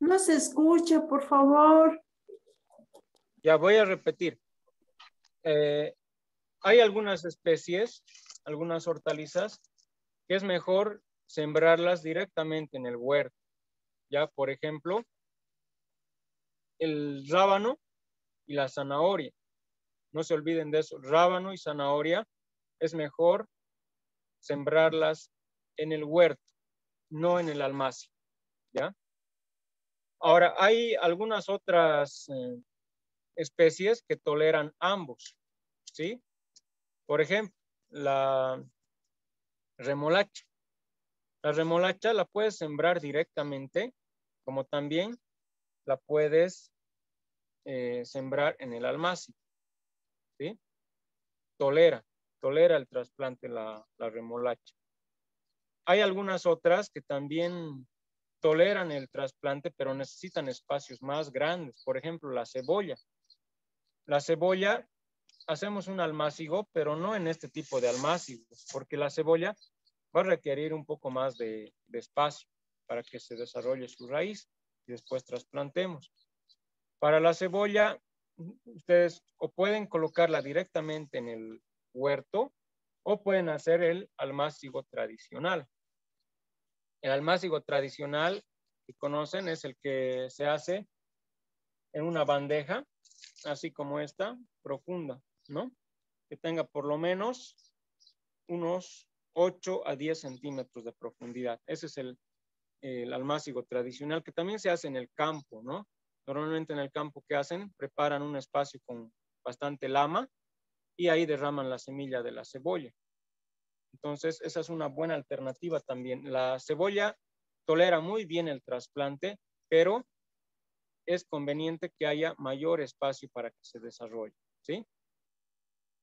No se escucha, por favor. Ya voy a repetir. Hay algunas especies, algunas hortalizas, que es mejor sembrarlas directamente en el huerto. Ya, por ejemplo, el rábano y la zanahoria. No se olviden de eso. Rábano y zanahoria es mejor sembrarlas en el huerto, no en el almacén. ¿Ya? Ahora, hay algunas otras especies que toleran ambos. ¿Sí? Por ejemplo, la remolacha. La remolacha la puedes sembrar directamente, como también la puedes sembrar en el almacén. ¿Sí? Tolera el trasplante la remolacha. Hay algunas otras que también toleran el trasplante, pero necesitan espacios más grandes. Por ejemplo, la cebolla. La cebolla, hacemos un almácigo, pero no en este tipo de almácigos, porque la cebolla va a requerir un poco más de espacio para que se desarrolle su raíz y después trasplantemos. Para la cebolla, ustedes o pueden colocarla directamente en el huerto o pueden hacer el almácigo tradicional. El almácigo tradicional que conocen es el que se hace en una bandeja, así como esta, profunda, ¿no? Que tenga por lo menos unos 8 a 10 centímetros de profundidad. Ese es el almácigo tradicional, que también se hace en el campo, ¿no? Normalmente en el campo, ¿qué hacen? Preparan un espacio con bastante lama y ahí derraman la semilla de la cebolla. Entonces, esa es una buena alternativa también. La cebolla tolera muy bien el trasplante, pero es conveniente que haya mayor espacio para que se desarrolle, ¿sí?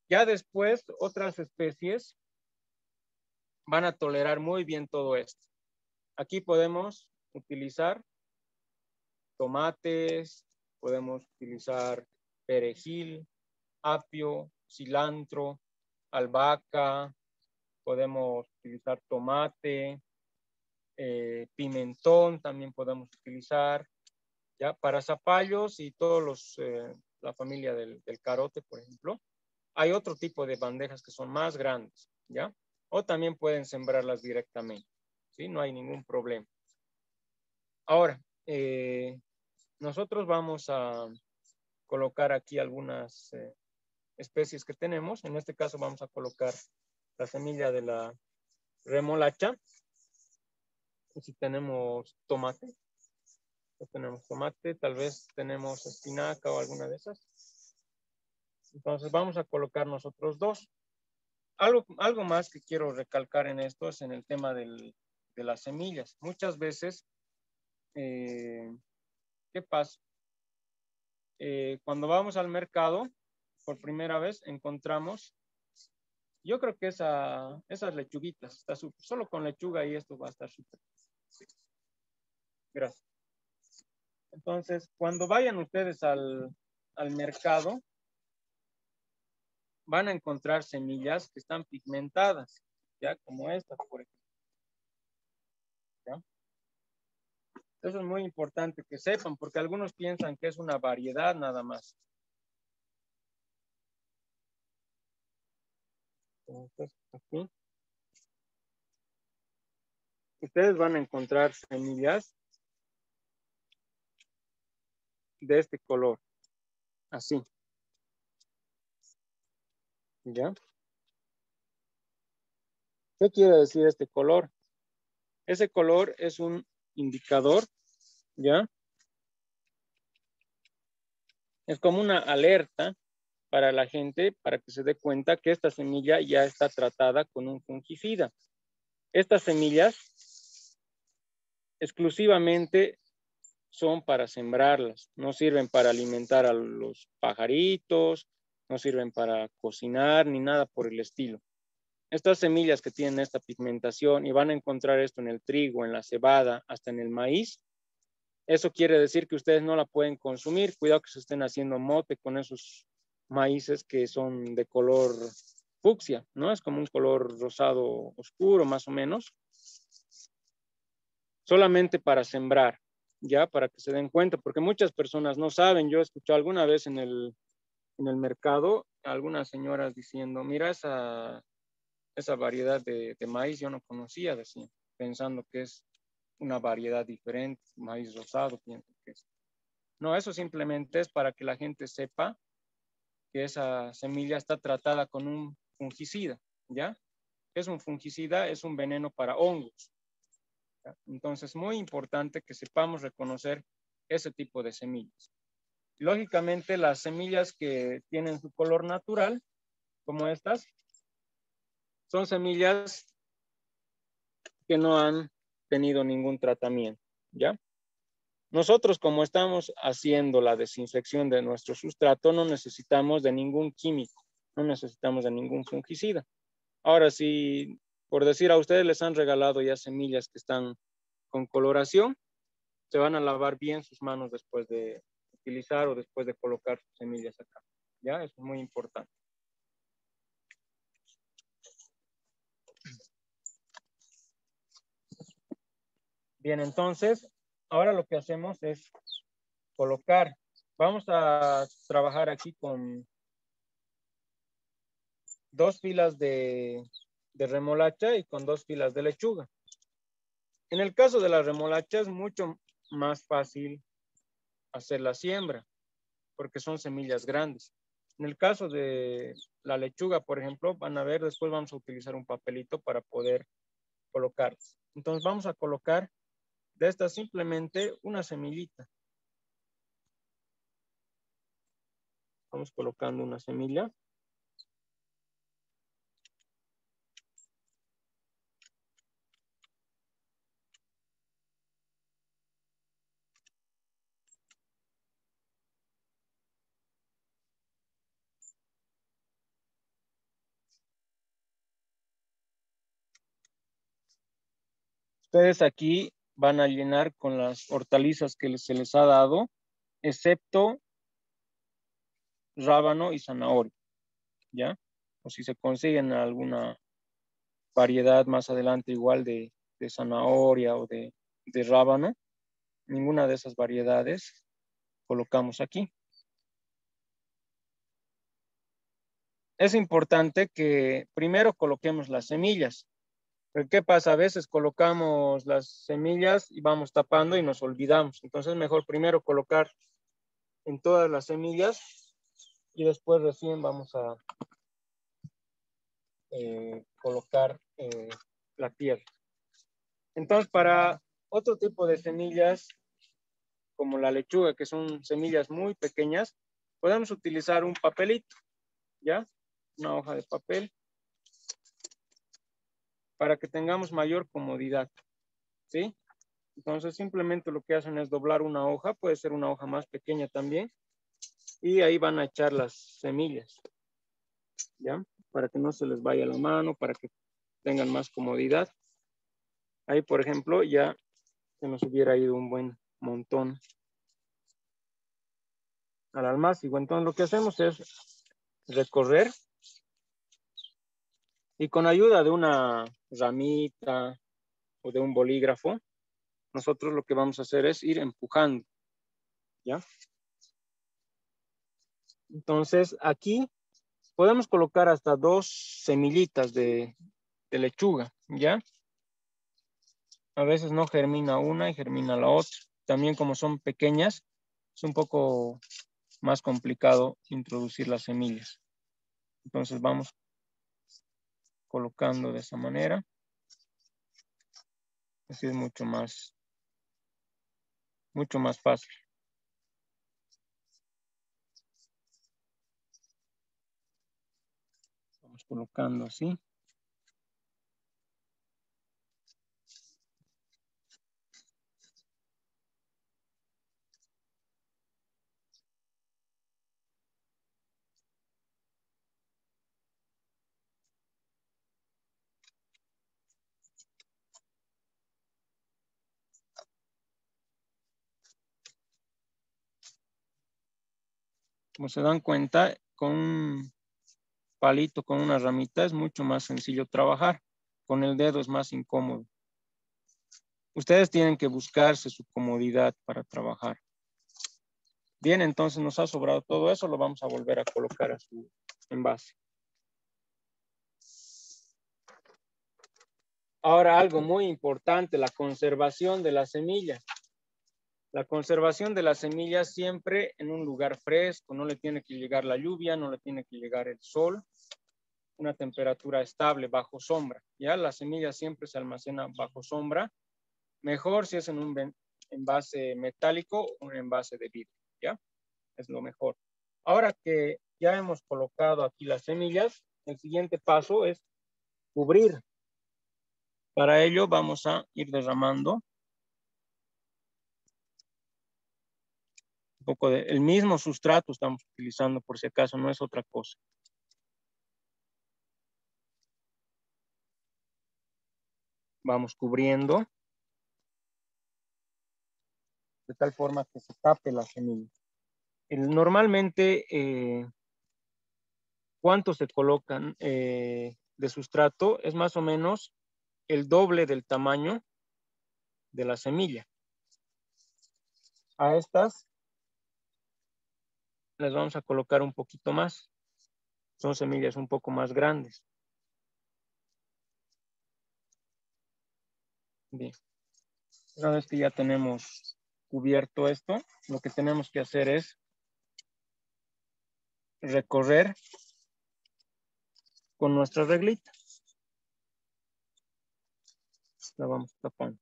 Ya después, otras especies van a tolerar muy bien todo esto. Aquí podemos utilizar tomates, podemos utilizar perejil, apio, cilantro, albahaca, podemos utilizar tomate, pimentón también podemos utilizar, ¿ya? Para zapallos y todos los, la familia del carote, por ejemplo, hay otro tipo de bandejas que son más grandes, ¿ya? O también pueden sembrarlas directamente, ¿sí? No hay ningún problema. Ahora, nosotros vamos a colocar aquí algunas especies que tenemos. En este caso vamos a colocar la semilla de la remolacha. Y si tenemos tomate, pues tenemos tomate, tal vez tenemos espinaca o alguna de esas. Entonces vamos a colocar nosotros dos. Algo más que quiero recalcar en esto es en el tema de las semillas. Muchas veces, ¿qué pasa? Cuando vamos al mercado, por primera vez encontramos, yo creo que esas lechuguitas, está súper, solo con lechuga y esto va a estar súper. Gracias. Entonces, cuando vayan ustedes al mercado, van a encontrar semillas que están pigmentadas, ya como estas, por ejemplo. ¿Ya? Eso es muy importante que sepan, porque algunos piensan que es una variedad nada más. Entonces, aquí, ustedes van a encontrar semillas de este color, así. ¿Ya? ¿Qué quiere decir este color? Ese color es un indicador, ¿ya? Es como una alerta para la gente, para que se dé cuenta que esta semilla ya está tratada con un fungicida. Estas semillas exclusivamente son para sembrarlas, no sirven para alimentar a los pajaritos, no sirven para cocinar ni nada por el estilo. Estas semillas que tienen esta pigmentación, y van a encontrar esto en el trigo, en la cebada, hasta en el maíz, eso quiere decir que ustedes no la pueden consumir. Cuidado que se estén haciendo mote con esos maíces que son de color fucsia, ¿no? Es como un color rosado oscuro, más o menos. Solamente para sembrar, ya, para que se den cuenta, porque muchas personas no saben. Yo he escuchado alguna vez en el mercado algunas señoras diciendo, mira esa variedad de maíz, yo no conocía, decían, pensando que es una variedad diferente, maíz rosado, pienso que es. No, eso simplemente es para que la gente sepa que esa semilla está tratada con un fungicida, ¿ya? ¿Qué es un fungicida? Es un veneno para hongos. ¿Ya? Entonces, muy importante que sepamos reconocer ese tipo de semillas. Lógicamente, las semillas que tienen su color natural, como estas, son semillas que no han tenido ningún tratamiento, ¿ya? Nosotros, como estamos haciendo la desinfección de nuestro sustrato, no necesitamos de ningún químico, no necesitamos de ningún fungicida. Ahora, si por decir a ustedes les han regalado ya semillas que están con coloración, se van a lavar bien sus manos después de utilizar o después de colocar sus semillas acá. ¿Ya? Eso es muy importante. Bien, entonces, ahora lo que hacemos es colocar. Vamos a trabajar aquí con 2 filas de remolacha y con 2 filas de lechuga. En el caso de la remolacha es mucho más fácil hacer la siembra porque son semillas grandes. En el caso de la lechuga, por ejemplo, van a ver, después vamos a utilizar un papelito para poder colocar. Entonces vamos a colocar de esta simplemente una semillita. Vamos colocando una semilla. Ustedes aquí van a llenar con las hortalizas que se les ha dado, excepto rábano y zanahoria, ¿ya? O si se consiguen alguna variedad más adelante igual de zanahoria o de rábano, ninguna de esas variedades colocamos aquí. Es importante que primero coloquemos las semillas. Pero ¿qué pasa? A veces colocamos las semillas y vamos tapando y nos olvidamos. Entonces mejor primero colocar en todas las semillas y después recién vamos a colocar la tierra. Entonces para otro tipo de semillas como la lechuga, que son semillas muy pequeñas, podemos utilizar un papelito, ¿ya? Una hoja de papel para que tengamos mayor comodidad, ¿sí? Entonces simplemente lo que hacen es doblar una hoja, puede ser una hoja más pequeña también, y ahí van a echar las semillas, ¿ya? Para que no se les vaya la mano, para que tengan más comodidad. Ahí, por ejemplo, ya se nos hubiera ido un buen montón al almácigo. Entonces lo que hacemos es recorrer y con ayuda de una ramita o de un bolígrafo, nosotros lo que vamos a hacer es ir empujando, ¿ya? Entonces aquí podemos colocar hasta 2 semillitas de lechuga, ¿ya? A veces no germina una y germina la otra. También como son pequeñas, es un poco más complicado introducir las semillas. Entonces vamos colocando de esa manera. Así es mucho más fácil. Vamos colocando así. Como se dan cuenta, con un palito, con una ramita, es mucho más sencillo trabajar. Con el dedo es más incómodo. Ustedes tienen que buscarse su comodidad para trabajar. Bien, entonces nos ha sobrado todo eso, lo vamos a volver a colocar a su envase. Ahora algo muy importante, la conservación de las semillas. La conservación de las semillas siempre en un lugar fresco, no le tiene que llegar la lluvia, no le tiene que llegar el sol, una temperatura estable bajo sombra. Ya las semillas siempre se almacenan bajo sombra, mejor si es en un envase metálico o un envase de vidrio, ¿ya? Es lo mejor. Ahora que ya hemos colocado aquí las semillas, el siguiente paso es cubrir. Para ello vamos a ir derramando un poco de el mismo sustrato estamos utilizando por si acaso, no es otra cosa. Vamos cubriendo de tal forma que se tape la semilla. Normalmente, ¿cuánto se colocan de sustrato? Es más o menos el doble del tamaño de la semilla. A estas les vamos a colocar un poquito más. Son semillas un poco más grandes. Bien. Una vez que ya tenemos cubierto esto, lo que tenemos que hacer es recorrer con nuestra reglita. La vamos tapando.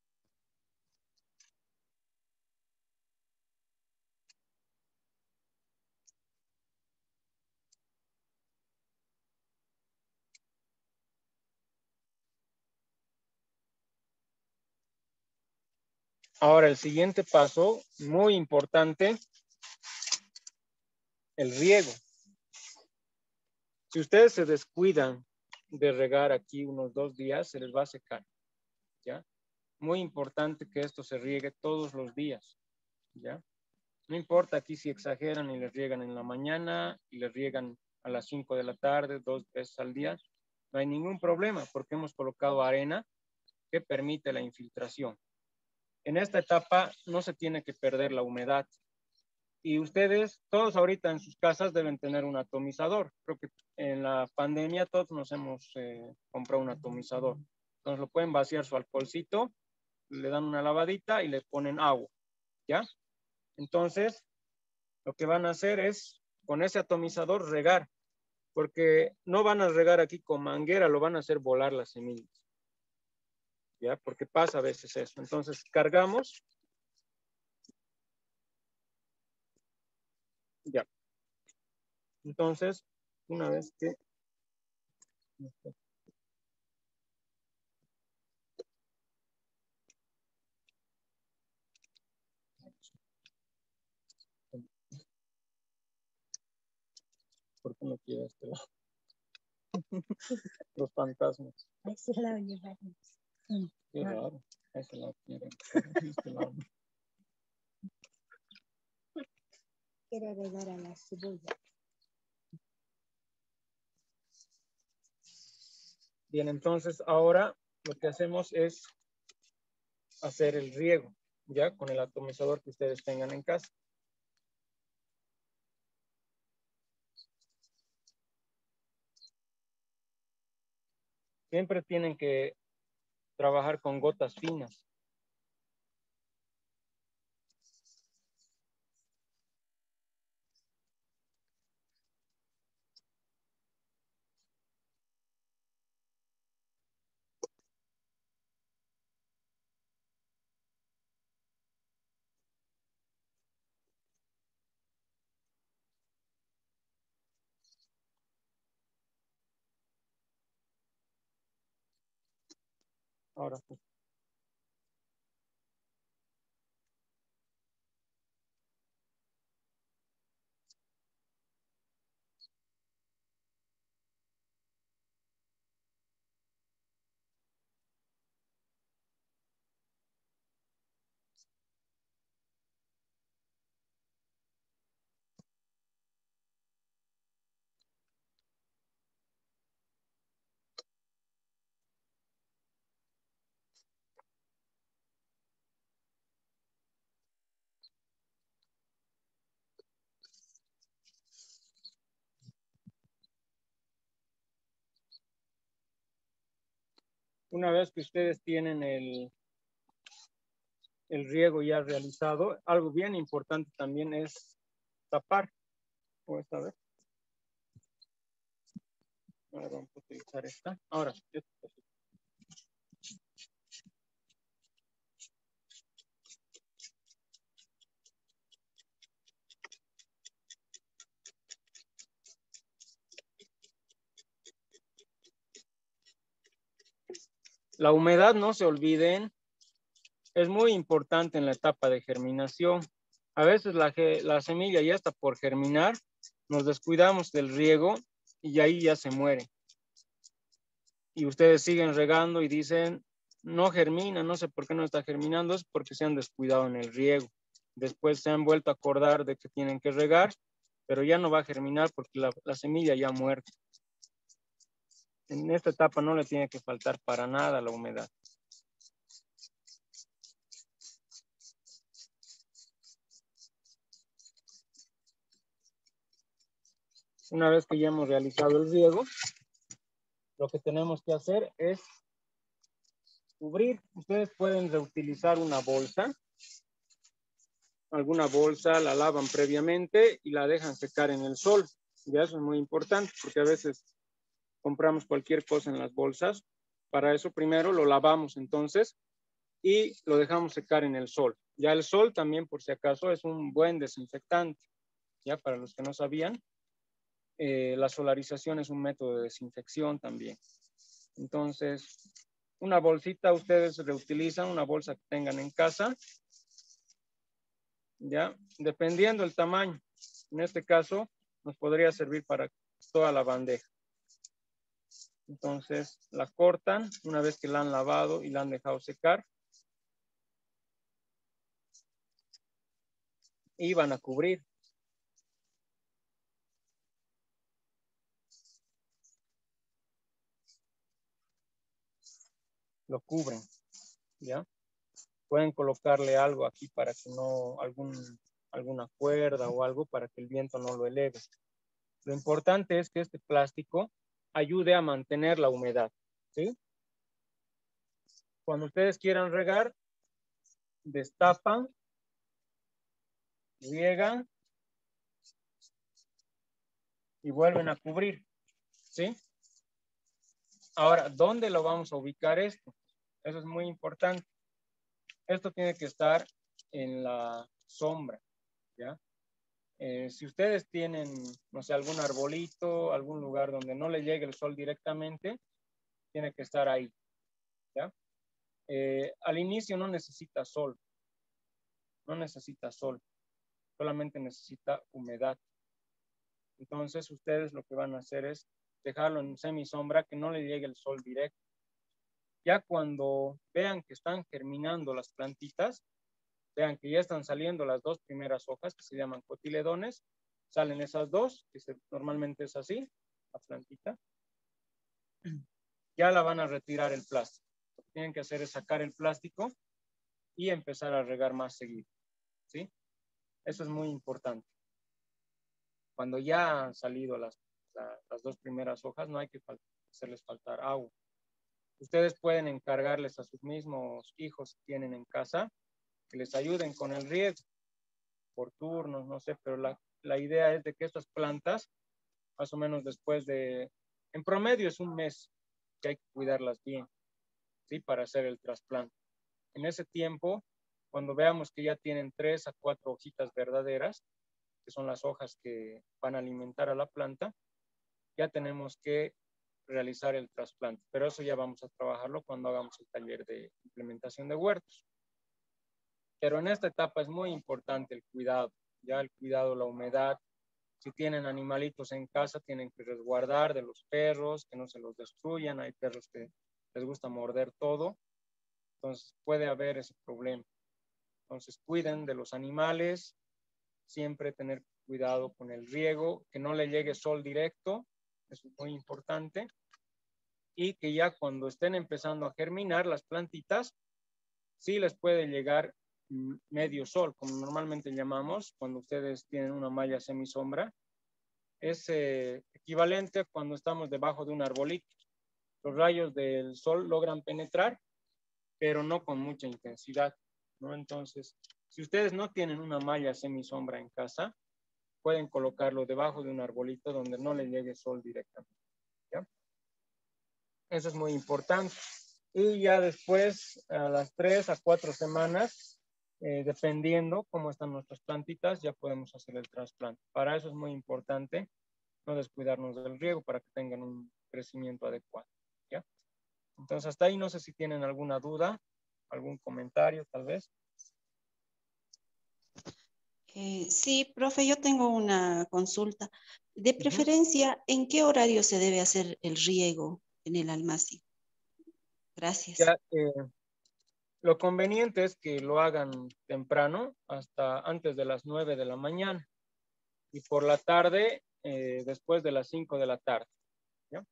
Ahora el siguiente paso, muy importante, el riego. Si ustedes se descuidan de regar aquí unos 2 días, se les va a secar, ¿ya? muy importante que esto se riegue todos los días, ¿ya? No importa aquí si exageran y les riegan en la mañana y les riegan a las 5 de la tarde, 2 veces al día, no hay ningún problema porque hemos colocado arena que permite la infiltración. En esta etapa no se tiene que perder la humedad. Y ustedes, todos ahorita en sus casas deben tener un atomizador. Creo que en la pandemia todos nos hemos comprado un atomizador. Entonces lo pueden vaciar su alcoholcito, le dan una lavadita y le ponen agua, ¿ya? Entonces, lo que van a hacer es, con ese atomizador, regar. Porque no van a regar aquí con manguera, lo van a hacer volar las semillas. ¿Ya? Porque pasa a veces eso. Entonces, cargamos. Ya. Entonces, una vez que... ¿Por qué no quiere este lado? Los fantasmas. A ese lado llevarnos. Qué raro. A ese lado quieren. Este lado. Quiero regar a la cebolla. Bien, entonces ahora lo que hacemos es hacer el riego, ya con el atomizador que ustedes tengan en casa. Siempre tienen que trabajar con gotas finas. Ahora sí. Una vez que ustedes tienen el riego ya realizado, algo bien importante también es tapar. ¿Cómo esta vez? Ahora vamos a utilizar esta. Ahora, la humedad, no se olviden, es muy importante en la etapa de germinación. A veces la semilla ya está por germinar, nos descuidamos del riego y ahí ya se muere. Y ustedes siguen regando y dicen, no germina, no sé por qué no está germinando, es porque se han descuidado en el riego. Después se han vuelto a acordar de que tienen que regar, pero ya no va a germinar porque la semilla ya ha muerto. En esta etapa no le tiene que faltar para nada la humedad. Una vez que ya hemos realizado el riego, lo que tenemos que hacer es cubrir. Ustedes pueden reutilizar una bolsa. Alguna bolsa la lavan previamente y la dejan secar en el sol. Ya eso es muy importante porque a veces compramos cualquier cosa en las bolsas. Para eso primero lo lavamos entonces y lo dejamos secar en el sol. Ya el sol también, por si acaso, es un buen desinfectante. Ya para los que no sabían, la solarización es un método de desinfección también. Entonces, una bolsita ustedes reutilizan, una bolsa que tengan en casa, ya, dependiendo del tamaño. En este caso, nos podría servir para toda la bandeja. Entonces, la cortan una vez que la han lavado y la han dejado secar. y van a cubrir. Lo cubren, ¿ya? Pueden colocarle algo aquí para que no, alguna cuerda o algo para que el viento no lo eleve. Lo importante es que este plástico ayude a mantener la humedad, ¿sí? Cuando ustedes quieran regar, destapan, riegan y vuelven a cubrir, ¿sí? Ahora, ¿dónde lo vamos a ubicar esto? Eso es muy importante. Esto tiene que estar en la sombra, ¿ya? Si ustedes tienen, no sé, algún arbolito, algún lugar donde no le llegue el sol directamente, tiene que estar ahí, ¿ya? Al inicio no necesita sol, solamente necesita humedad. Entonces ustedes lo que van a hacer es dejarlo en semisombra, que no le llegue el sol directo. Ya cuando vean que están germinando las plantitas, vean que ya están saliendo las dos primeras hojas, que se llaman cotiledones, salen esas dos, que normalmente es así, la plantita, ya la van a retirar el plástico. Lo que tienen que hacer es sacar el plástico y empezar a regar más seguido, ¿sí? Eso es muy importante. Cuando ya han salido las dos primeras hojas, no hay que hacerles faltar agua. Ustedes pueden encargarles a sus mismos hijos que tienen en casa que les ayuden con el riego por turnos, no sé, pero la idea es de que estas plantas, más o menos después de, en promedio es un mes que hay que cuidarlas bien, ¿sí? Para hacer el trasplante. En ese tiempo, cuando veamos que ya tienen 3 a 4 hojitas verdaderas, que son las hojas que van a alimentar a la planta, ya tenemos que realizar el trasplante. Pero eso ya vamos a trabajarlo cuando hagamos el taller de implementación de huertos. Pero en esta etapa es muy importante el cuidado, ya el cuidado, la humedad. Si tienen animalitos en casa, tienen que resguardar de los perros, que no se los destruyan. Hay perros que les gusta morder todo. Entonces puede haber ese problema. Entonces cuiden de los animales, siempre tener cuidado con el riego, que no le llegue sol directo, eso es muy importante. Y que ya cuando estén empezando a germinar las plantitas, sí les puede llegar medio sol, como normalmente llamamos, cuando ustedes tienen una malla semisombra. Es equivalente a cuando estamos debajo de un arbolito. Los rayos del sol logran penetrar, pero no con mucha intensidad, ¿no? Entonces, si ustedes no tienen una malla semisombra en casa, pueden colocarlo debajo de un arbolito donde no le llegue sol directamente, ¿ya? Eso es muy importante. Y ya después, a las 3 a 4 semanas, dependiendo cómo están nuestras plantitas, ya podemos hacer el trasplante. Para eso es muy importante no descuidarnos del riego para que tengan un crecimiento adecuado, ¿ya? Entonces, hasta ahí no sé si tienen alguna duda, algún comentario tal vez. Sí, profe, yo tengo una consulta. De preferencia, ¿en qué horario se debe hacer el riego en el almacén? Gracias. Ya, lo conveniente es que lo hagan temprano, hasta antes de las 9 de la mañana, y por la tarde, después de las 5 de la tarde, ¿ya?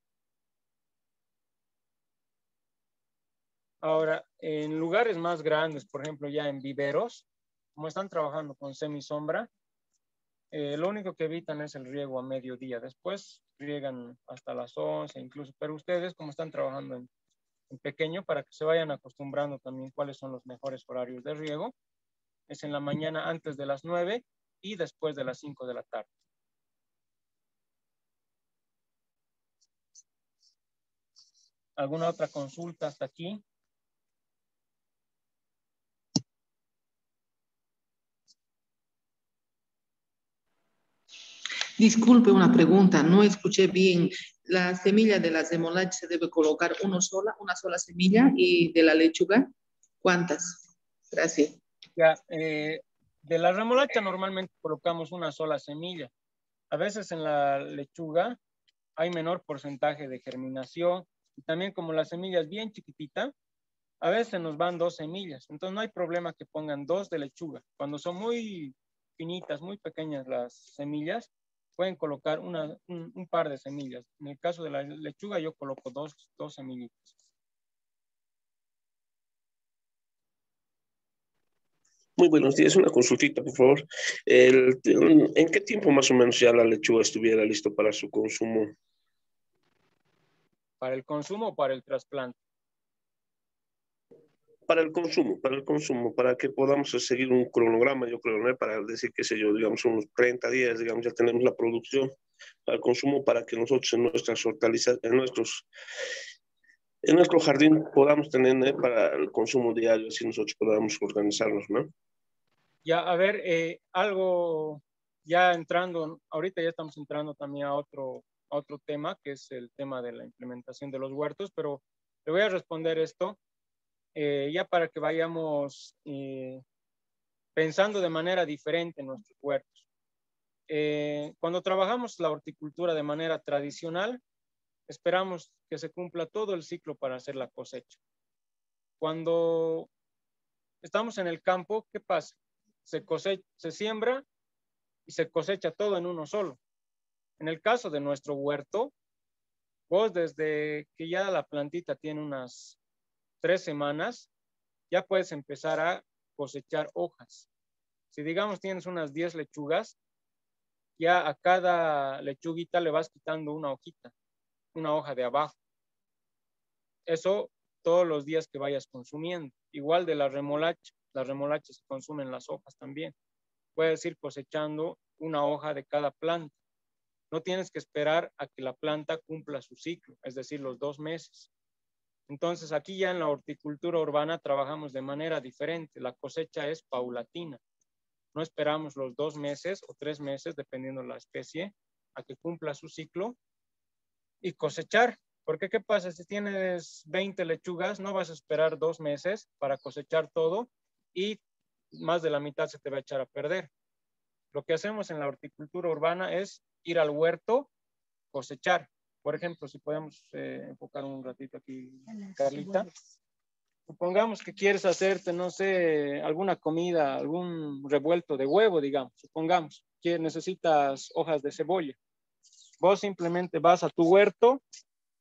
Ahora, en lugares más grandes, por ejemplo, ya en viveros, como están trabajando con semisombra, lo único que evitan es el riego a mediodía. Después riegan hasta las 11 incluso, pero ustedes, como están trabajando en pequeño, para que se vayan acostumbrando también cuáles son los mejores horarios de riego, es en la mañana antes de las 9 y después de las 5 de la tarde. ¿Alguna otra consulta hasta aquí? Disculpe una pregunta, no escuché bien. ¿La semilla de la remolacha se debe colocar una sola semilla, y de la lechuga, cuántas? Gracias. Ya, de la remolacha normalmente colocamos una sola semilla. A veces en la lechuga hay menor porcentaje de germinación. Y también como la semilla es bien chiquitita, a veces nos van 2 semillas. Entonces no hay problema que pongan 2 de lechuga. Cuando son muy finitas, muy pequeñas las semillas, pueden colocar un par de semillas. En el caso de la lechuga yo coloco dos semillitas. Muy buenos días. Una consultita, por favor. ¿En qué tiempo más o menos ya la lechuga estuviera listo para su consumo? ¿Para el consumo o para el trasplante? Para el consumo, para que podamos seguir un cronograma, yo creo, ¿no? Para decir, qué sé yo, digamos, unos 30 días, digamos, ya tenemos la producción para el consumo, para que nosotros en nuestras hortalizas, en nuestro jardín podamos tener, ¿no? Para el consumo diario, así nosotros podamos organizarnos, ¿no? Ya, a ver, algo ya entrando, ahorita ya estamos entrando también a otro tema, que es el tema de la implementación de los huertos, pero le voy a responder esto, ya para que vayamos pensando de manera diferente en nuestros huertos. Cuando trabajamos la horticultura de manera tradicional, esperamos que se cumpla todo el ciclo para hacer la cosecha. Cuando estamos en el campo, ¿qué pasa? Se siembra y se cosecha todo en uno solo. En el caso de nuestro huerto, vos desde que ya la plantita tiene unas 3 semanas, ya puedes empezar a cosechar hojas. Si digamos tienes unas 10 lechugas, ya a cada lechuguita le vas quitando una hojita, una hoja de abajo. Eso todos los días que vayas consumiendo. Igual de la remolacha se consumen las hojas también. Puedes ir cosechando una hoja de cada planta. No tienes que esperar a que la planta cumpla su ciclo, es decir, los 2 meses. Entonces, aquí ya en la horticultura urbana trabajamos de manera diferente. La cosecha es paulatina. No esperamos los 2 meses o 3 meses, dependiendo de la especie, a que cumpla su ciclo y cosechar. Porque ¿qué pasa? Si tienes 20 lechugas, no vas a esperar 2 meses para cosechar todo y más de la mitad se te va a echar a perder. Lo que hacemos en la horticultura urbana es ir al huerto, cosechar. Por ejemplo, si podemos enfocar un ratito aquí, Carlita. Supongamos que quieres hacerte, no sé, alguna comida, algún revuelto de huevo, digamos. Supongamos que necesitas hojas de cebolla. Vos simplemente vas a tu huerto,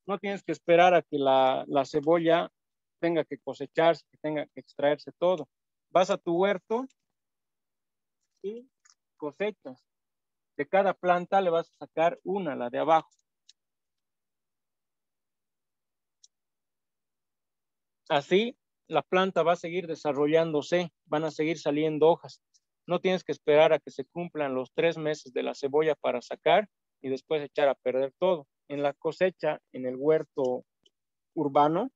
no tienes que esperar a que la cebolla tenga que cosecharse, que tenga que extraerse todo. Vas a tu huerto y cosechas. De cada planta le vas a sacar una, la de abajo. Así la planta va a seguir desarrollándose, van a seguir saliendo hojas. No tienes que esperar a que se cumplan los 3 meses de la cebolla para sacar y después echar a perder todo. En la cosecha, en el huerto urbano,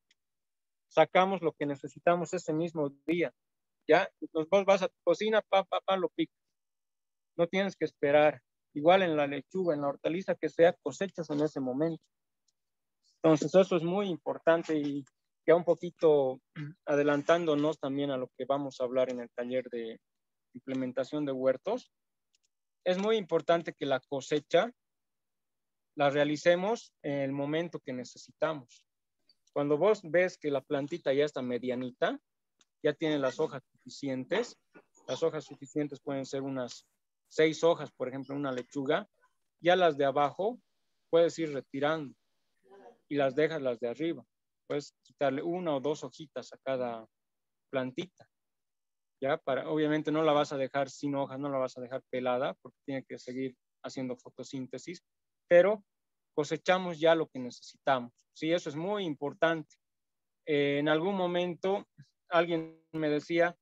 sacamos lo que necesitamos ese mismo día. ¿Ya? Entonces vos vas a tu cocina, lo picas. No tienes que esperar. Igual en la lechuga, en la hortaliza que sea, cosechas en ese momento. Entonces eso es muy importante y ya un poquito adelantándonos también a lo que vamos a hablar en el taller de implementación de huertos. Es muy importante que la cosecha la realicemos en el momento que necesitamos. Cuando vos ves que la plantita ya está medianita, ya tiene las hojas suficientes. Las hojas suficientes pueden ser unas 6 hojas, por ejemplo, una lechuga. Ya las de abajo puedes ir retirando y las dejas las de arriba. Puedes quitarle 1 o 2 hojitas a cada plantita. Ya, obviamente no la vas a dejar sin hojas, no la vas a dejar pelada porque tiene que seguir haciendo fotosíntesis, pero cosechamos ya lo que necesitamos. Sí, eso es muy importante. En algún momento alguien me decía,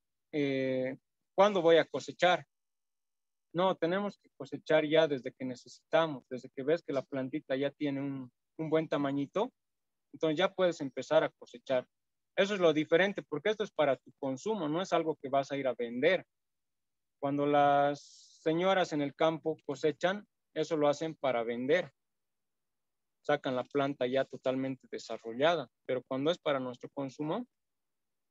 ¿cuándo voy a cosechar? No, tenemos que cosechar ya desde que necesitamos, desde que ves que la plantita ya tiene un buen tamañito, entonces ya puedes empezar a cosechar. Eso es lo diferente, porque esto es para tu consumo, no es algo que vas a ir a vender. Cuando las señoras en el campo cosechan, eso lo hacen para vender. Sacan la planta ya totalmente desarrollada, pero cuando es para nuestro consumo,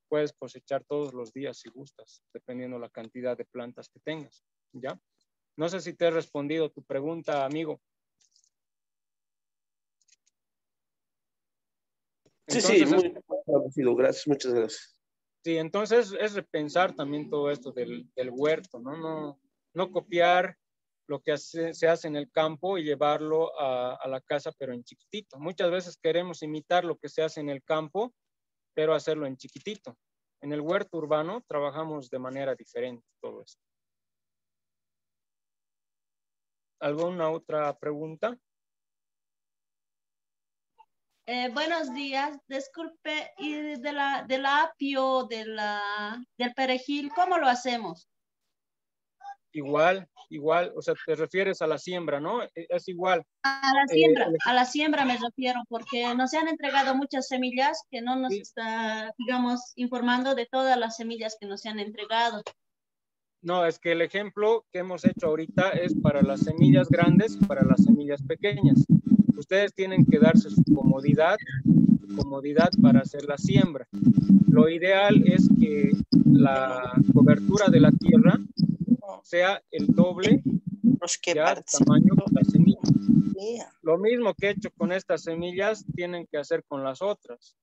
puedes cosechar todos los días si gustas, dependiendo la cantidad de plantas que tengas, ¿ya? No sé si te he respondido tu pregunta, amigo. Entonces, sí, muy agradecido, gracias, muchas gracias. Sí, entonces es repensar también todo esto del huerto, ¿no? no copiar lo que se hace en el campo y llevarlo a la casa, pero en chiquitito. Muchas veces queremos imitar lo que se hace en el campo, pero hacerlo en chiquitito. En el huerto urbano trabajamos de manera diferente todo esto. ¿Alguna otra pregunta? Buenos días, disculpe, y del apio, del perejil, ¿cómo lo hacemos? Igual, o sea, te refieres a la siembra, ¿no? Es igual. A la siembra me refiero, porque nos han entregado muchas semillas que no nos está, digamos, informando de todas las semillas que nos han entregado. No, es que el ejemplo que hemos hecho ahorita es para las semillas grandes y para las semillas pequeñas. Ustedes tienen que darse su comodidad para hacer la siembra. Lo ideal es que la cobertura de la tierra sea el doble ya tamaño de la semilla. Lo mismo que he hecho con estas semillas tienen que hacer con las otras,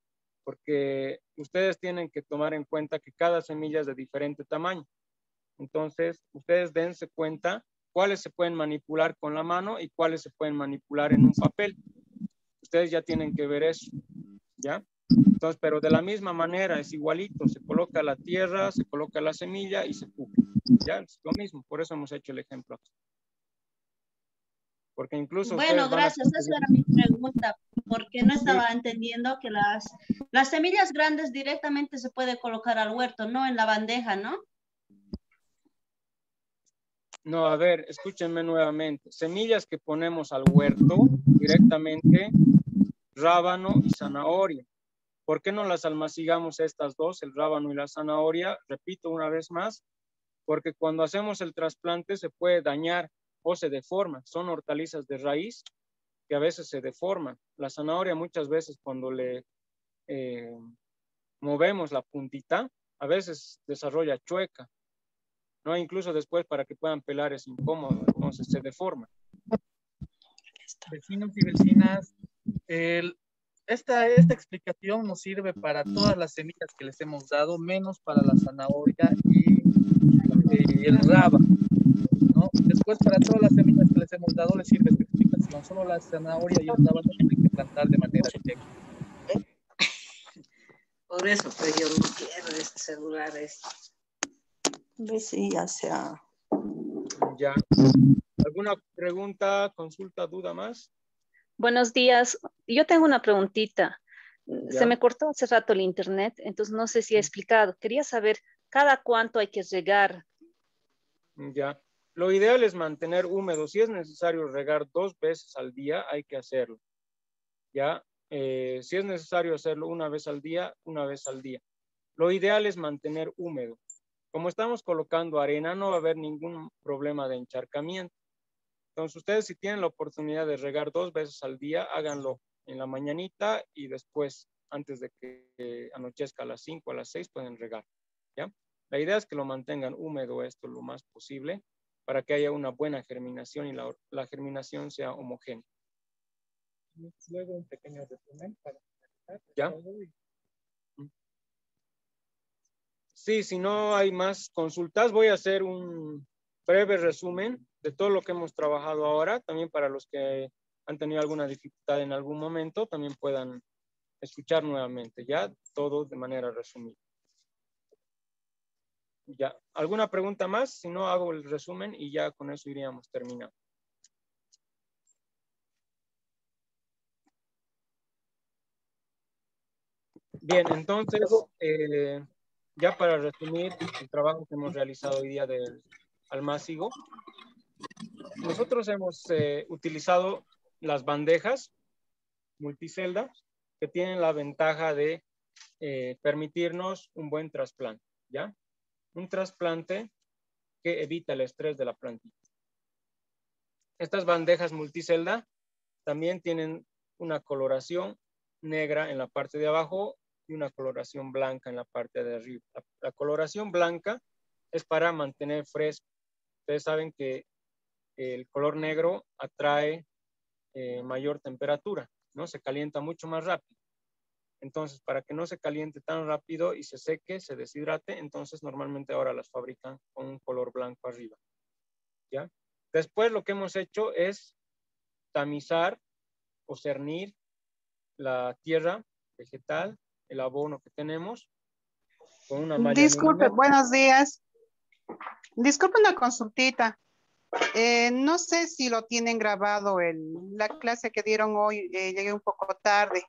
porque ustedes tienen que tomar en cuenta que cada semilla es de diferente tamaño. Entonces, ustedes dense cuenta cuáles se pueden manipular con la mano y cuáles se pueden manipular en un papel. Ustedes ya tienen que ver eso, ¿ya? Entonces, pero de la misma manera, es igualito. Se coloca la tierra, se coloca la semilla y se cubre. Ya, es lo mismo. Por eso hemos hecho el ejemplo aquí. Porque incluso bueno, gracias. Esa era mi pregunta, porque no estaba entendiendo que las semillas grandes directamente se puede colocar al huerto, no en la bandeja, ¿no? No, a ver, escúchenme nuevamente. Semillas que ponemos al huerto directamente, rábano y zanahoria. ¿Por qué no las almacigamos estas dos, el rábano y la zanahoria? Repito una vez más, porque cuando hacemos el trasplante se puede dañar o se deforma. Son hortalizas de raíz que a veces se deforman. La zanahoria muchas veces cuando le movemos la puntita, a veces desarrolla chueca, ¿no? Incluso después para que puedan pelar es incómodo, entonces se deforma. Vecinos y vecinas, esta explicación nos sirve para todas las semillas que les hemos dado, menos para la zanahoria y el rábano, ¿no? Después, para todas las semillas que les hemos dado, les sirve esta explicación. Solo la zanahoria y el rábano tienen que plantar de manera directa. Por eso, pues yo no quiero asegurar esto. Sí, ya sea. Ya. ¿Alguna pregunta, consulta, duda más? Buenos días. Yo tengo una preguntita. Ya. Se me cortó hace rato el internet, entonces no sé si he explicado. Quería saber cada cuánto hay que regar. Ya. Lo ideal es mantener húmedo. Si es necesario regar 2 veces al día, hay que hacerlo. Ya. Si es necesario hacerlo una vez al día, una vez al día. Lo ideal es mantener húmedo. Como estamos colocando arena, no va a haber ningún problema de encharcamiento. Entonces, ustedes si tienen la oportunidad de regar 2 veces al día, háganlo en la mañanita y después, antes de que anochezca a las 5 o a las 6, pueden regar, ¿ya? La idea es que lo mantengan húmedo esto lo más posible para que haya una buena germinación y la germinación sea homogénea. Luego un pequeño resumen para ¿ya? Sí, si no hay más consultas, voy a hacer un breve resumen de todo lo que hemos trabajado ahora, también para los que han tenido alguna dificultad en algún momento, también puedan escuchar nuevamente, ya, todo de manera resumida. Ya, ¿alguna pregunta más? Si no, hago el resumen y ya con eso iríamos terminando. Bien, entonces, ya para resumir el trabajo que hemos realizado hoy día del almácigo, nosotros hemos utilizado las bandejas multicelda que tienen la ventaja de permitirnos un buen trasplante, ¿ya? Un trasplante que evita el estrés de la plantita. Estas bandejas multicelda también tienen una coloración negra en la parte de abajo y una coloración blanca en la parte de arriba. La coloración blanca es para mantener fresco. Ustedes saben que el color negro atrae mayor temperatura, ¿no? Se calienta mucho más rápido. Entonces, para que no se caliente tan rápido y se seque, se deshidrate, entonces normalmente ahora las fabrican con un color blanco arriba. ¿ya? Después lo que hemos hecho es tamizar o cernir la tierra vegetal, el abono que tenemos, con una malla Disculpe, milimétrica. buenos días. Disculpe una consultita. No sé si lo tienen grabado la clase que dieron hoy, llegué un poco tarde.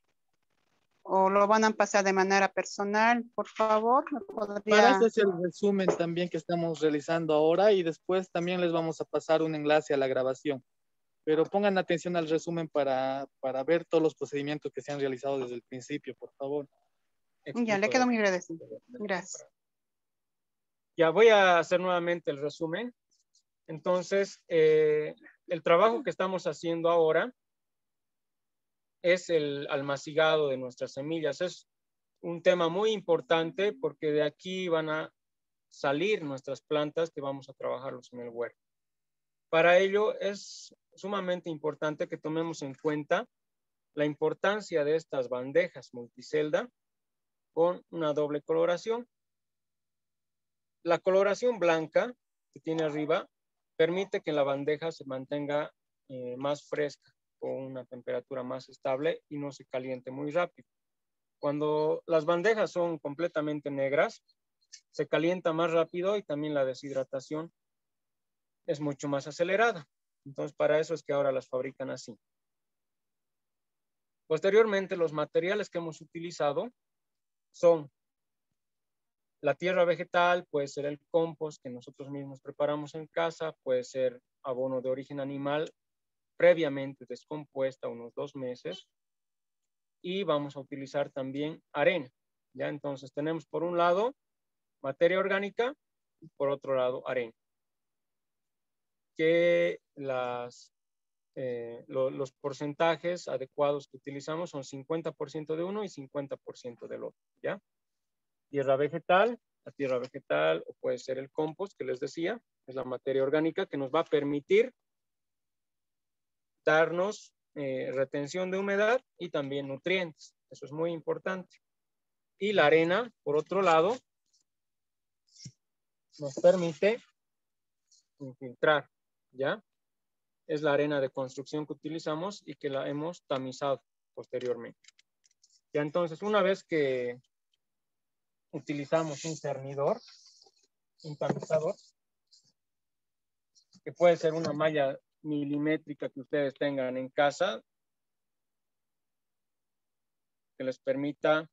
O lo van a pasar de manera personal, por favor. ¿me podría- Para eso es el resumen también que estamos realizando ahora y después también les vamos a pasar un enlace a la grabación. Pero pongan atención al resumen para ver todos los procedimientos que se han realizado desde el principio, por favor. Ya, le quedo muy agradecido. Gracias. Ya voy a hacer nuevamente el resumen. Entonces, el trabajo que estamos haciendo ahora es el almacigado de nuestras semillas. Es un tema muy importante porque de aquí van a salir nuestras plantas que vamos a trabajarlos en el huerto. Para ello es sumamente importante que tomemos en cuenta la importancia de estas bandejas multicelda con una doble coloración. La coloración blanca que tiene arriba permite que la bandeja se mantenga más fresca, con una temperatura más estable y no se caliente muy rápido. Cuando las bandejas son completamente negras, se calienta más rápido y también la deshidratación es mucho más acelerada. Entonces, para eso es que ahora las fabrican así. Posteriormente, los materiales que hemos utilizado son la tierra vegetal, puede ser el compost que nosotros mismos preparamos en casa, puede ser abono de origen animal previamente descompuesta unos 2 meses, y vamos a utilizar también arena. ¿Ya? Entonces tenemos por un lado materia orgánica y por otro lado arena. Que los porcentajes adecuados que utilizamos son 50% de uno y 50% del otro. ¿Ya? Tierra vegetal, la tierra vegetal o puede ser el compost que les decía, es la materia orgánica que nos va a permitir darnos retención de humedad y también nutrientes. Eso es muy importante. Y la arena, por otro lado, nos permite infiltrar, ¿ya? Es la arena de construcción que utilizamos y que la hemos tamizado posteriormente. Ya entonces, una vez que utilizamos un cernidor, un tamizador, que puede ser una malla milimétrica que ustedes tengan en casa, que les permita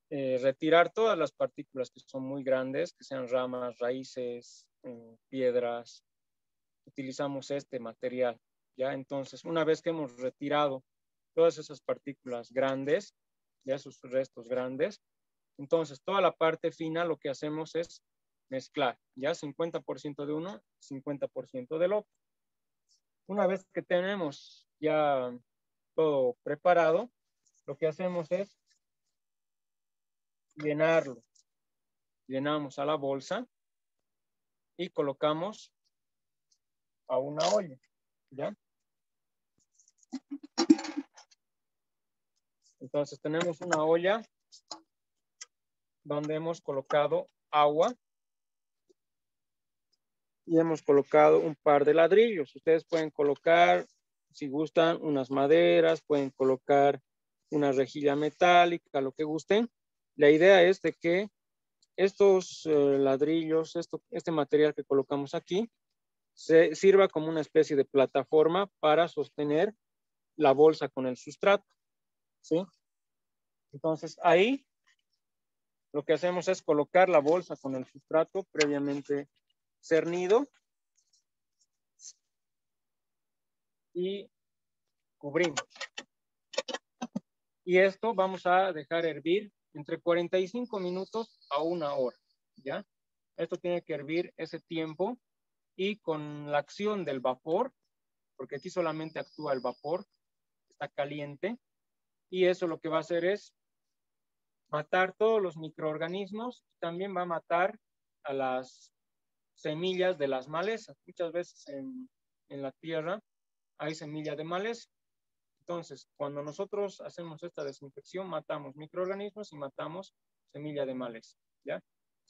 retirar todas las partículas que son muy grandes, que sean ramas, raíces, piedras. Utilizamos este material, ¿ya? Entonces, una vez que hemos retirado todas esas partículas grandes, ya esos restos grandes, entonces toda la parte fina lo que hacemos es mezclar, ya 50% de uno, 50% del otro. Una vez que tenemos ya todo preparado, lo que hacemos es llenarlo. Llenamos a la bolsa y colocamos a una olla, ¿ya? Entonces tenemos una olla donde hemos colocado agua y hemos colocado un par de ladrillos. Ustedes pueden colocar, si gustan, unas maderas, pueden colocar una rejilla metálica, lo que gusten. La idea es de que estos ladrillos, este material que colocamos aquí, sirva como una especie de plataforma para sostener la bolsa con el sustrato, ¿sí? Entonces ahí lo que hacemos es colocar la bolsa con el sustrato previamente cernido y cubrimos. Y esto vamos a dejar hervir entre 45 minutos a 1 hora, ¿ya? Esto tiene que hervir ese tiempo y con la acción del vapor, porque aquí solamente actúa el vapor, está caliente, y eso lo que va a hacer es matar todos los microorganismos, también va a matar a las semillas de las malezas. Muchas veces en la tierra hay semilla de maleza. Entonces, cuando nosotros hacemos esta desinfección, matamos microorganismos y matamos semilla de maleza, ¿ya?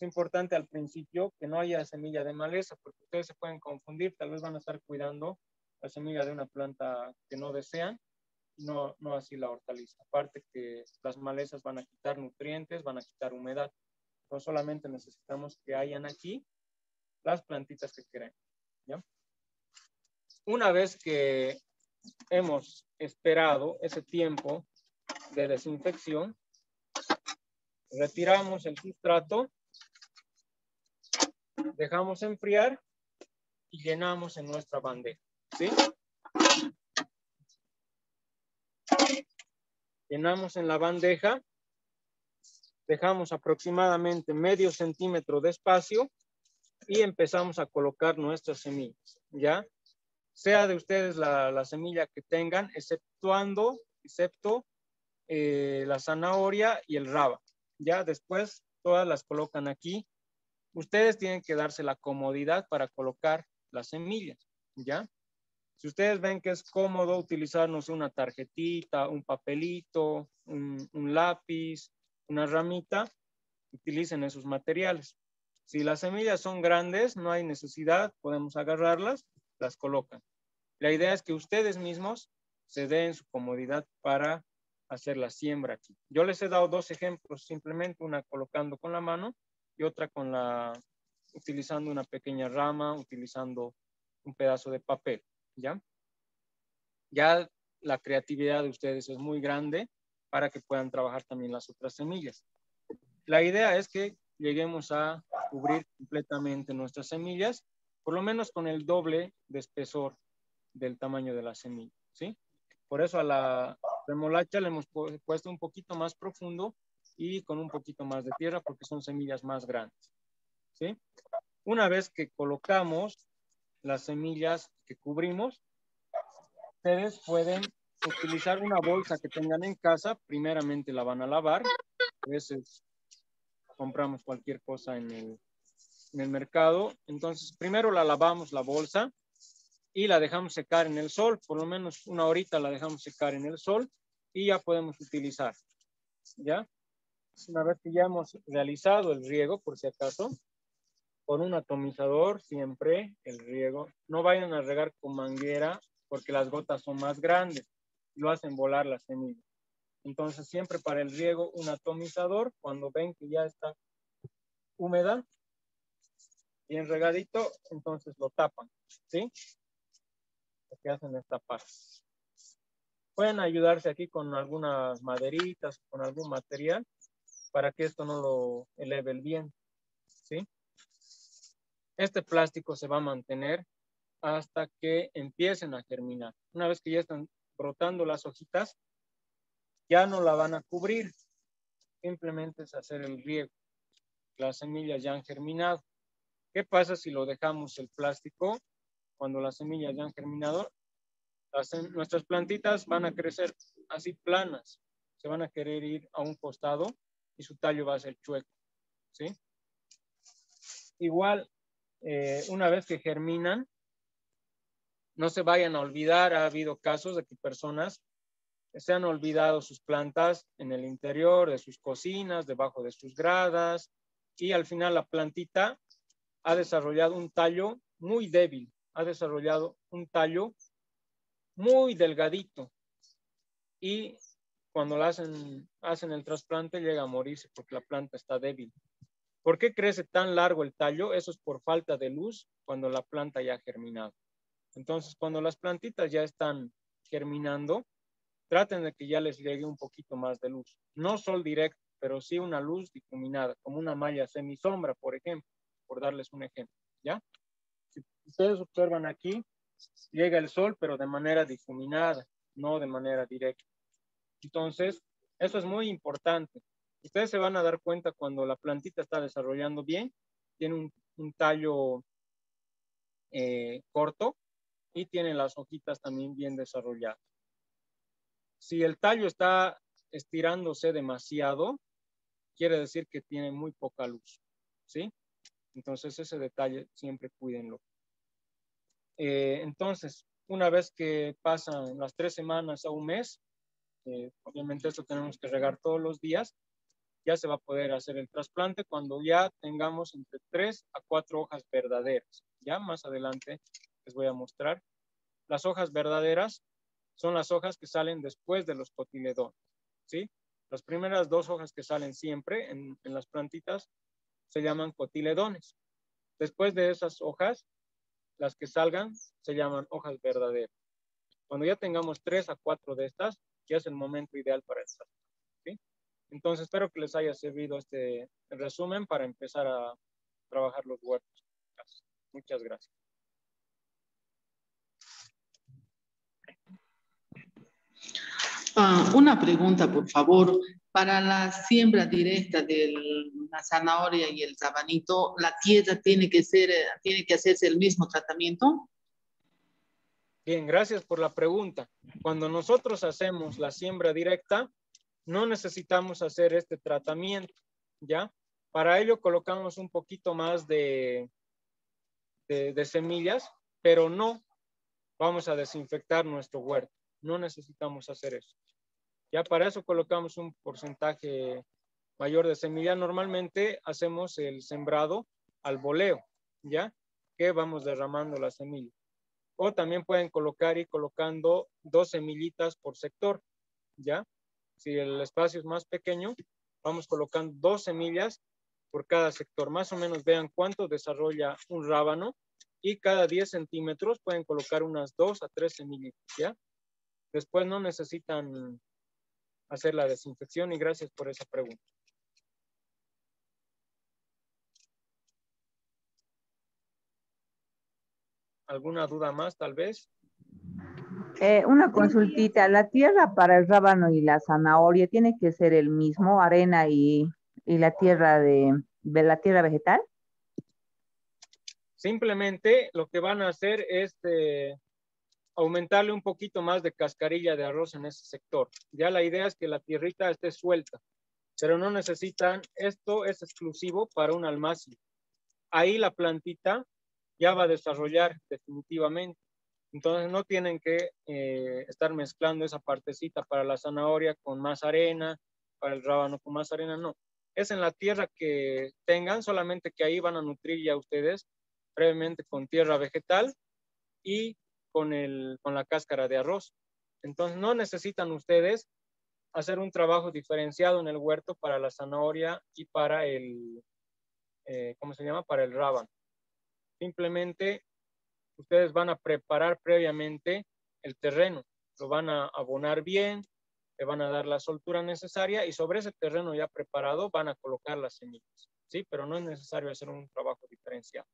Es importante al principio que no haya semilla de maleza, porque ustedes se pueden confundir, tal vez van a estar cuidando la semilla de una planta que no desean, no así la hortaliza. Aparte que las malezas van a quitar nutrientes, van a quitar humedad. Entonces solamente necesitamos que hayan aquí las plantitas que queremos, ¿ya? Una vez que hemos esperado ese tiempo de desinfección, retiramos el sustrato, dejamos enfriar y llenamos en nuestra bandeja, ¿sí? Llenamos en la bandeja, dejamos aproximadamente medio centímetro de espacio y empezamos a colocar nuestras semillas, ¿ya? Sea de ustedes la semilla que tengan, excepto la zanahoria y el raba, ¿ya? Después todas las colocan aquí. Ustedes tienen que darse la comodidad para colocar las semillas, ¿ya? Si ustedes ven que es cómodo utilizar, no sé, una tarjetita, un papelito, un lápiz, una ramita, utilicen esos materiales. Si las semillas son grandes, no hay necesidad, podemos agarrarlas, las colocan. La idea es que ustedes mismos se den su comodidad para hacer la siembra aquí. Yo les he dado dos ejemplos, simplemente una colocando con la mano y otra utilizando una pequeña rama, utilizando un pedazo de papel, ¿ya? Ya la creatividad de ustedes es muy grande para que puedan trabajar también las otras semillas. La idea es que lleguemos a cubrir completamente nuestras semillas, por lo menos con el doble de espesor del tamaño de la semilla, ¿sí? Por eso a la remolacha le hemos puesto un poquito más profundo y con un poquito más de tierra porque son semillas más grandes, ¿sí? Una vez que colocamos las semillas que cubrimos, ustedes pueden utilizar una bolsa que tengan en casa. Primeramente la van a lavar. A veces compramos cualquier cosa en el mercado. Entonces, primero la lavamos la bolsa y la dejamos secar en el sol. Por lo menos una horita la dejamos secar en el sol y ya podemos utilizar, ¿ya? Una vez que ya hemos realizado el riego, por si acaso, con un atomizador siempre el riego. No vayan a regar con manguera porque las gotas son más grandes y lo hacen volar las semillas. Entonces siempre para el riego un atomizador, cuando ven que ya está húmeda, bien regadito, entonces lo tapan, ¿sí? Lo que hacen es tapar. Pueden ayudarse aquí con algunas maderitas, con algún material, para que esto no lo eleve el viento, ¿sí? Este plástico se va a mantener hasta que empiecen a germinar. Una vez que ya están brotando las hojitas, ya no la van a cubrir. Simplemente es hacer el riego. Las semillas ya han germinado. ¿Qué pasa si lo dejamos el plástico? Cuando las semillas ya han germinado, nuestras plantitas van a crecer así planas. Se van a querer ir a un costado y su tallo va a ser chueco, ¿sí? Igual, una vez que germinan, no se vayan a olvidar, ha habido casos de que personas se han olvidado sus plantas en el interior de sus cocinas, debajo de sus gradas, y al final la plantita ha desarrollado un tallo muy débil, ha desarrollado un tallo muy delgadito, y cuando hacen el trasplante llega a morirse porque la planta está débil. ¿Por qué crece tan largo el tallo? Eso es por falta de luz cuando la planta ya ha germinado. Entonces, cuando las plantitas ya están germinando, traten de que ya les llegue un poquito más de luz. No sol directo, pero sí una luz difuminada, como una malla semisombra, por ejemplo, por darles un ejemplo, ¿ya? Si ustedes observan aquí, llega el sol, pero de manera difuminada, no de manera directa. Entonces, eso es muy importante. Ustedes se van a dar cuenta cuando la plantita está desarrollando bien, tiene un tallo corto y tiene las hojitas también bien desarrolladas. Si el tallo está estirándose demasiado, quiere decir que tiene muy poca luz, ¿sí? Entonces ese detalle siempre cuídenlo. Entonces, una vez que pasan las 3 semanas a un mes, obviamente esto tenemos que regar todos los días, ya se va a poder hacer el trasplante cuando ya tengamos entre 3 a 4 hojas verdaderas. Ya más adelante les voy a mostrar. Las hojas verdaderas son las hojas que salen después de los cotiledones, ¿sí? Las primeras 2 hojas que salen siempre en las plantitas se llaman cotiledones. Después de esas hojas, las que salgan se llaman hojas verdaderas. Cuando ya tengamos 3 a 4 de estas, ya es el momento ideal para el trasplante, ¿sí? Entonces, espero que les haya servido este resumen para empezar a trabajar los huertos. Muchas gracias. Una pregunta, por favor. Para la siembra directa de la zanahoria y el rabanito, ¿la tierra tiene que hacerse el mismo tratamiento? Bien, gracias por la pregunta. Cuando nosotros hacemos la siembra directa, no necesitamos hacer este tratamiento, ¿ya? Para ello colocamos un poquito más de semillas, pero no vamos a desinfectar nuestro huerto. No necesitamos hacer eso. Ya para eso colocamos un porcentaje mayor de semilla. Normalmente hacemos el sembrado al voleo, ¿ya? Que vamos derramando la semilla. O también pueden colocar y colocando 2 semillitas por sector, ¿ya? Si el espacio es más pequeño, vamos colocando 2 semillas por cada sector. Más o menos vean cuánto desarrolla un rábano y cada 10 centímetros pueden colocar unas 2 a 3 semillitas, ¿ya? Después no necesitan hacer la desinfección y gracias por esa pregunta. ¿Alguna duda más, tal vez? Una consultita. ¿La tierra para el rábano y la zanahoria tiene que ser el mismo, arena y la tierra de la tierra vegetal? Simplemente lo que van a hacer es aumentarle un poquito más de cascarilla de arroz en ese sector. Ya la idea es que la tierrita esté suelta, pero no necesitan, esto es exclusivo para un almácigo. Ahí la plantita ya va a desarrollar definitivamente. Entonces no tienen que estar mezclando esa partecita para la zanahoria con más arena, para el rábano con más arena, no. Es en la tierra que tengan, solamente que ahí van a nutrir ya ustedes previamente con tierra vegetal y con la cáscara de arroz. Entonces no necesitan ustedes hacer un trabajo diferenciado en el huerto para la zanahoria y para el, ¿cómo se llama? Para el rábano. Simplemente ustedes van a preparar previamente el terreno, lo van a abonar bien, le van a dar la soltura necesaria y sobre ese terreno ya preparado van a colocar las semillas, ¿sí? Pero no es necesario hacer un trabajo diferenciado.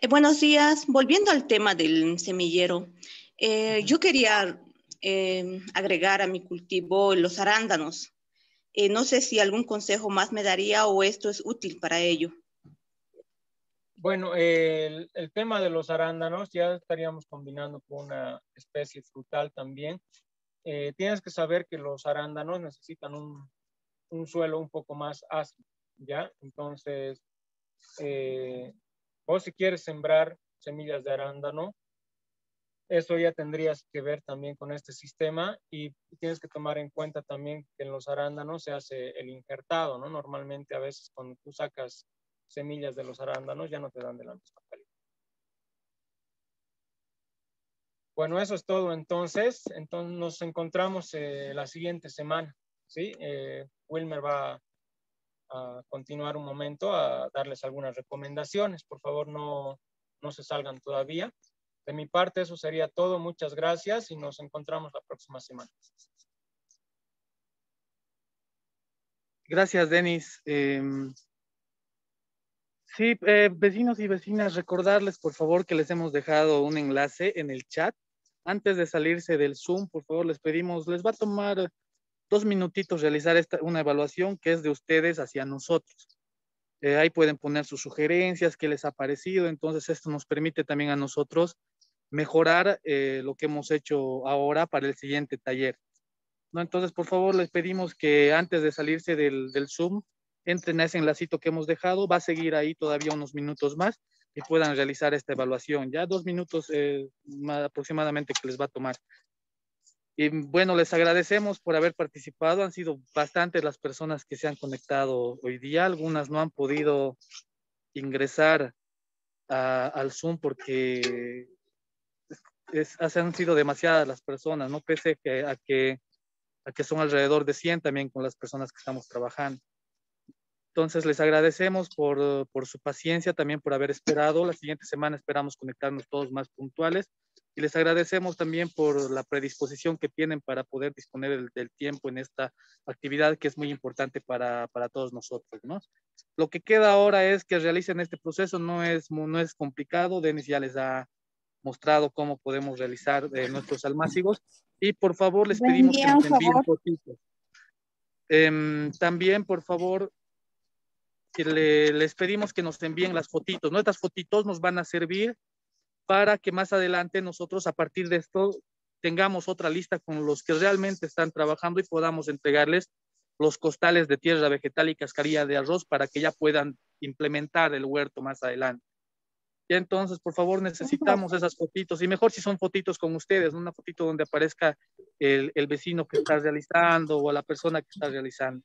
Buenos días. Volviendo al tema del semillero, yo quería agregar a mi cultivo los arándanos. No sé si algún consejo más me daría o esto es útil para ello. Bueno, el tema de los arándanos ya estaríamos combinando con una especie frutal también. Tienes que saber que los arándanos necesitan un suelo un poco más ácido, ¿ya? Entonces, vos si quieres sembrar semillas de arándano, eso ya tendrías que ver también con este sistema y tienes que tomar en cuenta también que en los arándanos se hace el injertado, ¿no? Normalmente a veces cuando tú sacas semillas de los arándanos ya no te dan de la misma calidad. Bueno, eso es todo entonces. Entonces nos encontramos la siguiente semana, ¿sí? Wilmer va a continuar un momento a darles algunas recomendaciones. Por favor, no se salgan todavía. De mi parte, eso sería todo. Muchas gracias y nos encontramos la próxima semana. Gracias, Denis. Sí, vecinos y vecinas, recordarles, por favor, que les hemos dejado un enlace en el chat. Antes de salirse del Zoom, por favor, les pedimos, les va a tomar 2 minutitos realizar una evaluación que es de ustedes hacia nosotros. Ahí pueden poner sus sugerencias, qué les ha parecido. Entonces, esto nos permite también a nosotros mejorar lo que hemos hecho ahora para el siguiente taller, ¿no? Entonces, por favor, les pedimos que antes de salirse del Zoom, entren a ese enlacito que hemos dejado. Va a seguir ahí todavía unos minutos más y puedan realizar esta evaluación. Ya 2 minutos aproximadamente que les va a tomar. Y bueno, les agradecemos por haber participado. Han sido bastantes las personas que se han conectado hoy día. Algunas no han podido ingresar al Zoom porque han sido demasiadas las personas, ¿no? Pese a que son alrededor de 100 también con las personas que estamos trabajando. Entonces, les agradecemos por su paciencia, también por haber esperado. La siguiente semana esperamos conectarnos todos más puntuales. Y les agradecemos también por la predisposición que tienen para poder disponer del tiempo en esta actividad que es muy importante para todos nosotros, ¿no? Lo que queda ahora es que realicen este proceso, no es complicado. Denis ya les ha mostrado cómo podemos realizar nuestros almácigos. Y por favor, les pedimos que nos envíen fotitos. También, por favor, que les pedimos que nos envíen las fotitos. Nuestras fotitos nos van a servir para que más adelante nosotros, a partir de esto, tengamos otra lista con los que realmente están trabajando y podamos entregarles los costales de tierra vegetal y cascarilla de arroz para que ya puedan implementar el huerto más adelante. Y entonces, por favor, necesitamos esas fotitos, y mejor si son fotitos con ustedes, ¿no? Una fotito donde aparezca el vecino que está realizando o la persona que está realizando.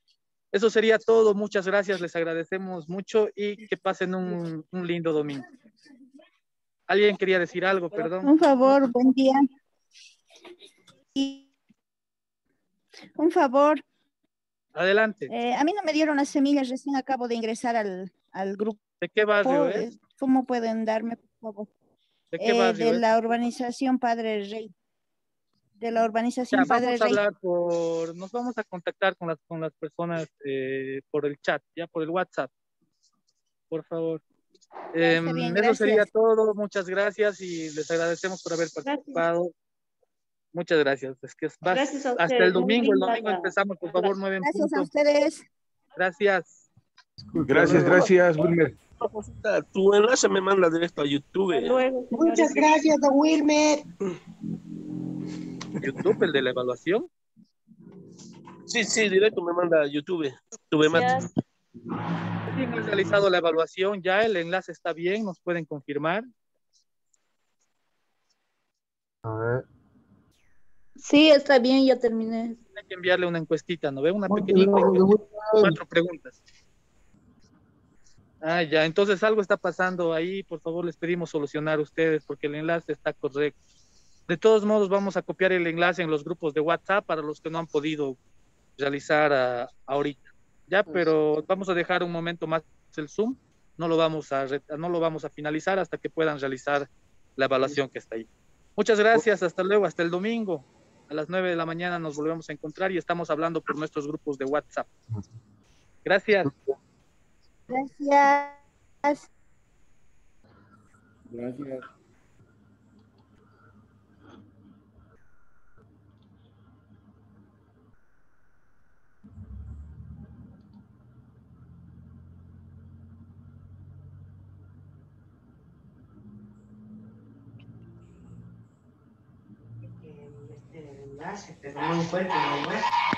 Eso sería todo. Muchas gracias, les agradecemos mucho y que pasen un lindo domingo. ¿Alguien quería decir algo? Perdón. Un favor, buen día. Un favor. Adelante. A mí no me dieron las semillas, recién acabo de ingresar al grupo. ¿De qué barrio es? ¿Cómo pueden darme, por favor? ¿De qué barrio de es? la urbanización Padre Rey. De la urbanización Padre Rey. Nos vamos a contactar con las personas por el chat, ya por el WhatsApp. Por favor. Bien, eso sería todo. Muchas gracias y les agradecemos por haber participado. Gracias. Muchas gracias. Es que gracias a hasta el domingo. El domingo empezamos, por favor, 9 en punto. Gracias a ustedes. Gracias. Gracias, Wilmer. Tu enlace me manda directo a YouTube. Muchas gracias, don Wilmer. ¿YouTube, el de la evaluación? Sí, directo me manda a YouTube. ¿Quién ha realizado la evaluación? Ya el enlace está bien, ¿nos pueden confirmar? A ver. Sí, está bien, ya terminé. Hay que enviarle una encuestita, ¿no ve? Una pequeñita, 4 preguntas. Ya, entonces algo está pasando ahí, por favor les pedimos solucionar ustedes porque el enlace está correcto. De todos modos vamos a copiar el enlace en los grupos de WhatsApp para los que no han podido realizar ahorita. Ya, pero vamos a dejar un momento más el Zoom, no lo vamos a finalizar hasta que puedan realizar la evaluación que está ahí. Muchas gracias, hasta luego, hasta el domingo. A las 9 de la mañana nos volvemos a encontrar y estamos hablando por nuestros grupos de WhatsApp. Gracias. Gracias. Gracias. Pero no encuentro, ¿no?